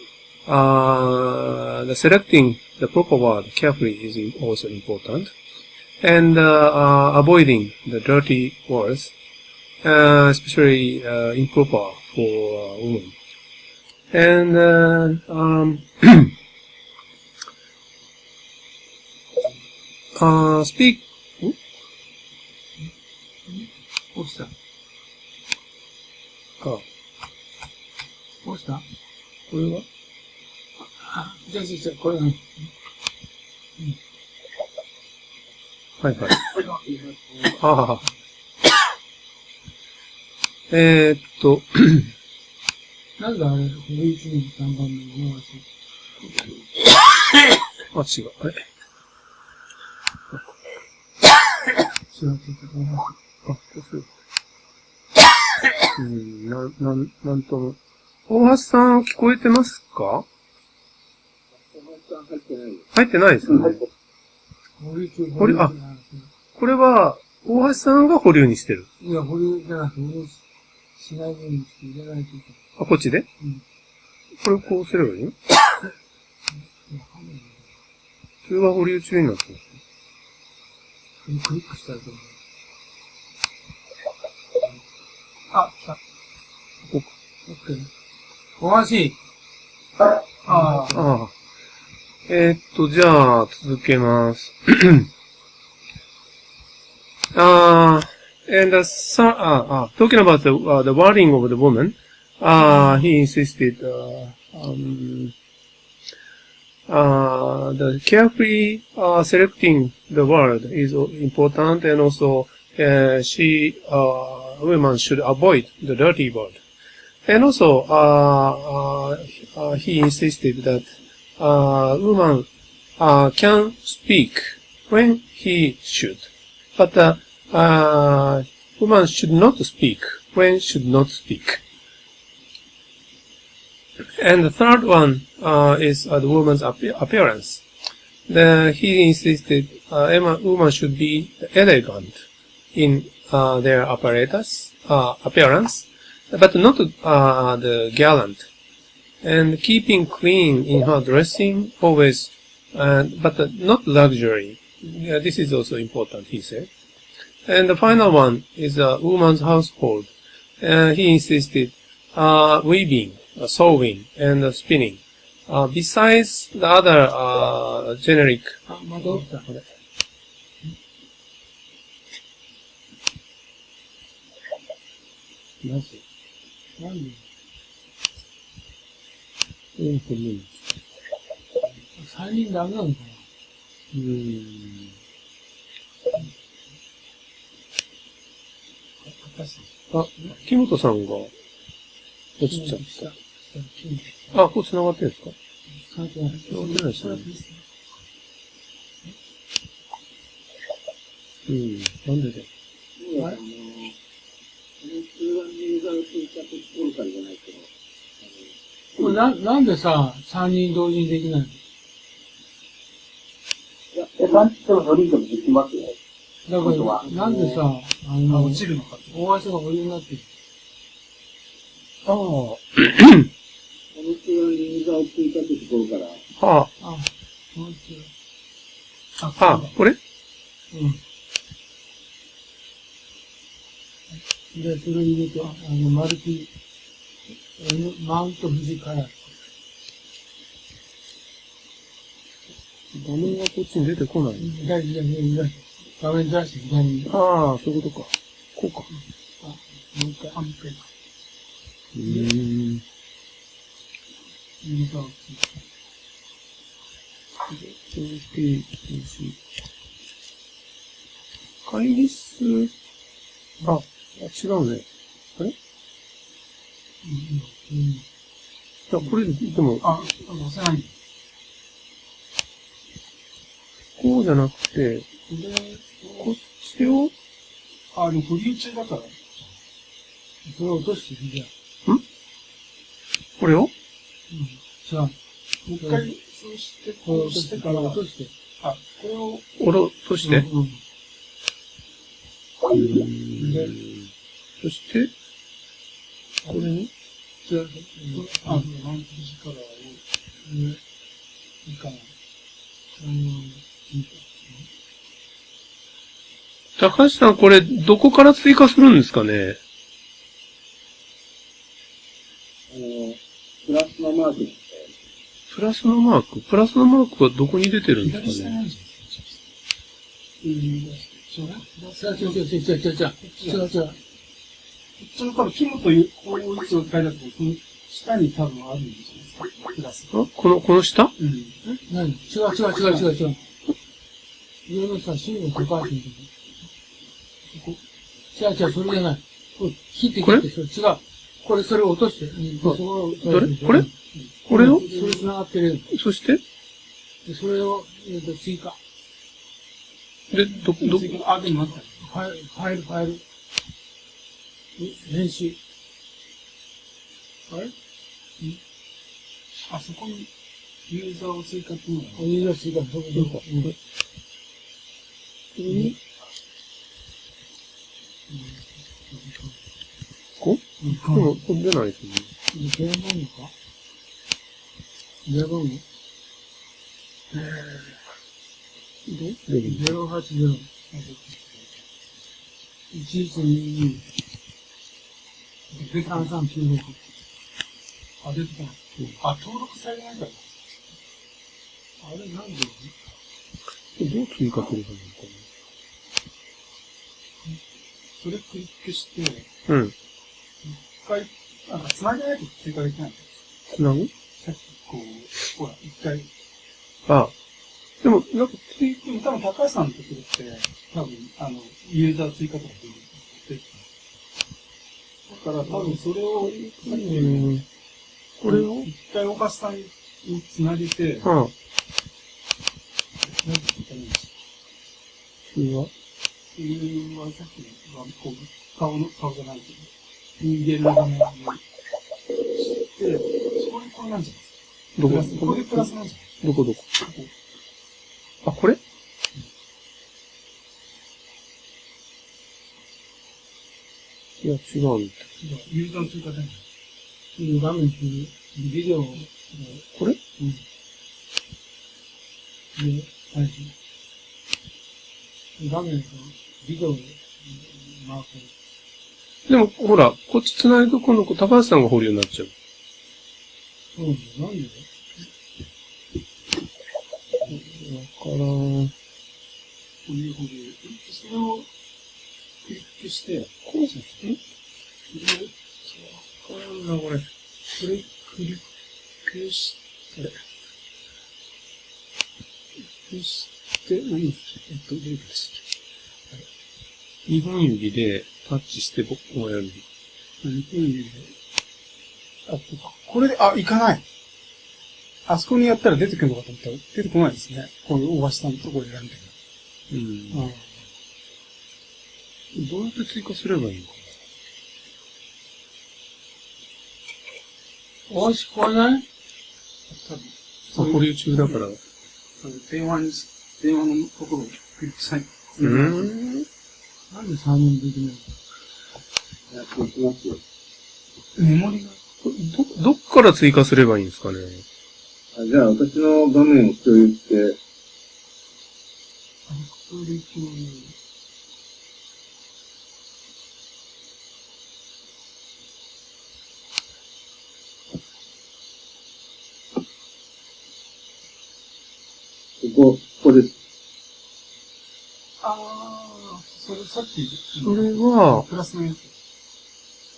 selecting the proper word carefully is also important. And avoiding the dirty words, especially improper for women. And speak. What's that? What's that? これはじゃあ、これ。はいはい。なんだあれ、11人3番目の違う。違う。こうする。なんとも。大橋さん聞こえてますか？入ってないですね。これは、大橋さんが保留にしてる。いや、保留じゃなくて、保留しないようにして入れないといけない。こっちで？うん。これこうすればいいの？それは保留中になってますね。クリックしたらと思う。あ、来た。ここか。OK。おかしい。じゃあ、続けます。And talking about the wording of the woman, he insisted the carefully selecting the word is important, and also women should avoid the dirty word. And also he insisted that woman can speak when he should, but woman should not speak when should not speak. And the third one is the woman's appearance. He insisted woman should be elegant in their apparence, but not the gallant, and keeping clean in her dressing always, but not luxury. This is also important, he said. And the final one is a woman's household. He insisted weaving, sewing, and spinning. Besides the other generic. 3人ダメなのかな。木本さんが落ちちゃった。あ、こう繋がってるんですか？繋がってないですね。なんでだよ。これなんでさ、3人同時にできないの？いや、3人とも4人ともできますよ。だから、なんでさ、落ちるのか。大足がお湯になってる。ああ。この人が右側をついたところから。はあ。これ？で、それ入れて、マルチ、マウント富士から。画面がこっちに出てこない。左。画面出して左に。ああ、そういうことか。こうか。もう一回、アンペか。右側をついて。会議室、違うね。あれ？これ、でも、押せない。こうじゃなくて、こっちを、でも保留中だから。それを落としてみじゃこれを？違う。もう一回、そうして、こうしてから落として。これを。落として。そして、これに違う。マウント富士からを、いいかな。高橋さん、これ、どこから追加するんですかね？プラスのマーク。プラスのマークはどこに出てるんですかね？違う。こっちの多分、キムという、こういう位置を書いたところ、その下に多分あるんじゃないですか。プラス。この下？何？違う。上のさ、シーンの高橋のとこ。違う、それじゃない。切って、それ違う。それを落として。どれ？これ？これを？それ繋がってる。そして？それを、追加。で、でもあった。ファイル。編集。あれ？そこにユーザーを追加っていうのはユーザー追加、そこどこ？こう？でも、これ出ないですね。電話番号か？電話番号？080。1122。3396。出てこない。登録されないから。あれ、なんで？どう追加するかな？それクリックして、一回、繋げないと追加できない。繋ぐ？さっき、ほら、一回。でも、なんか多分、高橋さんのところって、多分、ユーザー追加とかできた。だから、多分、それを、これを一回大橋さんに繋げて、なんて言ったらいいんですか？それはさっきの、顔じゃないけど、人間の画面にして、これなんじゃないですか？これプラスなんじゃない？どこ？これ？いや、違うんだ。ユーザー追加だね。画面中、ビデオを、これ？で、配信。画面のビデオをマーク。でも、ほら、こっち繋いと今度、高橋さんが掘るようになっちゃう。そうなんだよ。なんでわからん。それをクリックして、こうじゃん。わからんな、これ。これクリックして、何どういうことですか2本指でタッチして僕もやる。2本指で。これで、いかない。あそこにやったら出てくるのかと思ったら出てこないですね。こういう大橋さんのところ選んでる。どうやって追加すればいいのか大橋聞こえない？多分。保留中だから。電話のところをクリックしたい。なんで3人できないの？やっていきますよ。メモリが。どっから追加すればいいんですかね。じゃあ、私の画面を共有して、これで一応ここです。それさっき。それは、プラスのやつ。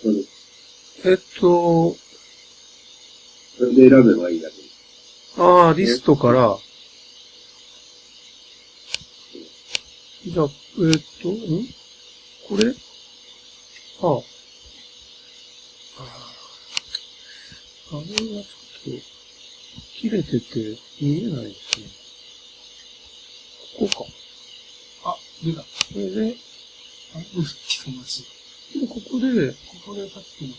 そうです。そそれで選べばいいだけです。リストから、じゃあ、これ画面がちょっと、切れてて見えないですね。ここか。出た。これで、そんなし。で、ここでさっきの。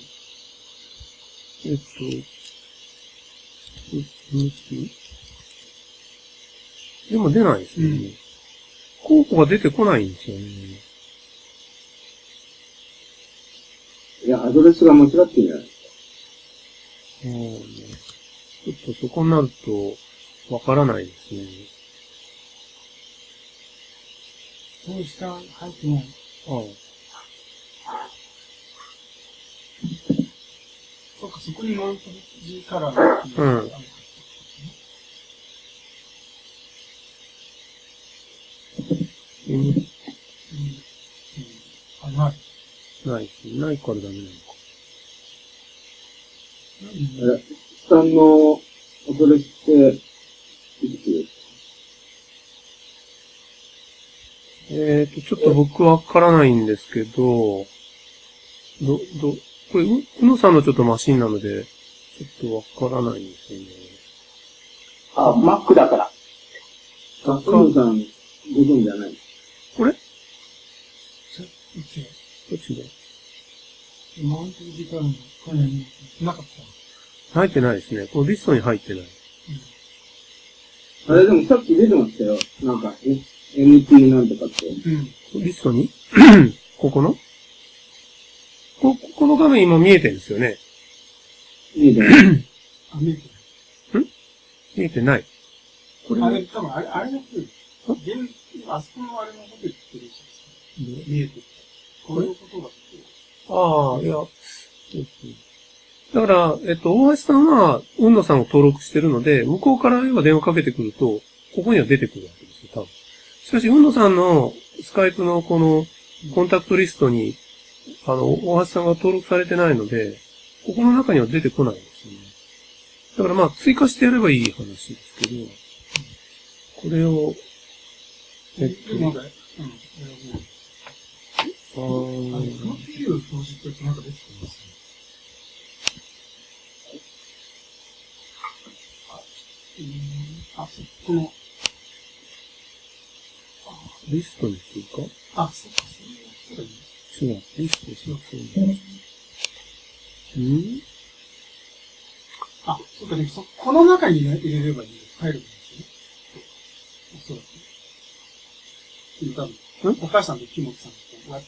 でも出ないですね。候補が出てこないんですよね。いや、アドレスが間違ってるんじゃないですちょっとそこになると、わからないですね。どうした入ってない。そっか、そこにマウント字カラーが。ない。ないですね。ないからダメなのか。さんのアドレスって、いくつですか？ちょっと僕わからないんですけど、これ、うのさんのちょっとマシンなので、ちょっとわからないんですよね。Mac だから。うのさん、ご存知じゃない？これ？どっちだ？マウント字カラーのカラーになかった。入ってないですね。このリストに入ってない。あれでもさっき出てましたよ。なんか、NT なんとかって。リストにここのこの画面今見えてるんですよね。見えてない。見えてる。見えてない。これ多分あれのことあそこのあれのこと言ってるじゃないですか。見えてる。こういうことが。いや、そうですね。だから、大橋さんは、運野さんを登録してるので、向こうから今電話かけてくると、ここには出てくるわけですよ、多分。しかし、運野さんのスカイプのこのコンタクトリストに、大橋さんが登録されてないので、ここの中には出てこないんですよね。だから追加してやればいい話ですけど、これを、プロフィールを表示ってなんか出てきますね。この、リストに追加？そっか、そういうこと違う、リストに追加。そうかね、この中に入れればいい。入るんですよね。おそらく。多分。お母さんと木本さんとこうやって。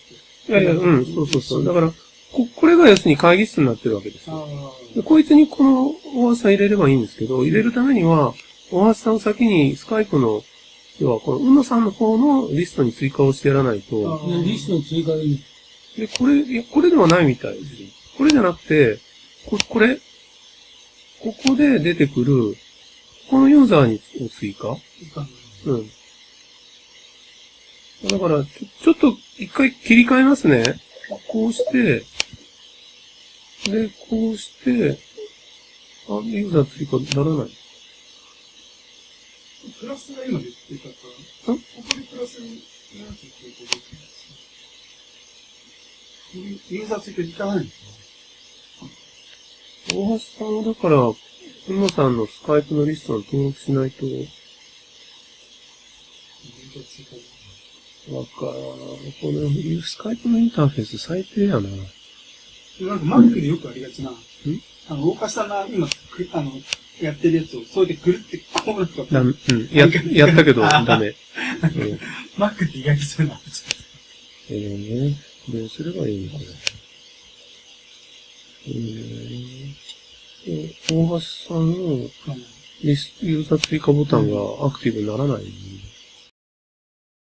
そう。だから、これが要するに会議室になってるわけですよ。でこいつにこの大橋さん入れればいいんですけど、入れるためには、大橋さんを先にスカイプの、要はこのUnnoさんの方のリストに追加をしてやらないと。リストに追加でいい。で、これではないみたいですよ。これじゃなくて、ここで出てくる、このユーザーに追加。うん。だから、ちょっと一回切り替えますね。こうして、で、こうして、ユーザー追加ならない。プラスが今言ってたから、ここでプラスになって追加できるんですか？ユーザー追加いかないんですか？大橋さんはだから、Unnoさんのスカイプのリストに登録しないと、わからん。このスカイプのインターフェース最低やな。なんか Mac でよくありがちな、大橋さんが今、やってるやつを、そうやってくるってこうなんか。やったけど、ダメ。Mac って意外とそういうのあるじゃないですか。どうすればいいのこれ。大橋さんのユーザー追加ボタンがアクティブにならない。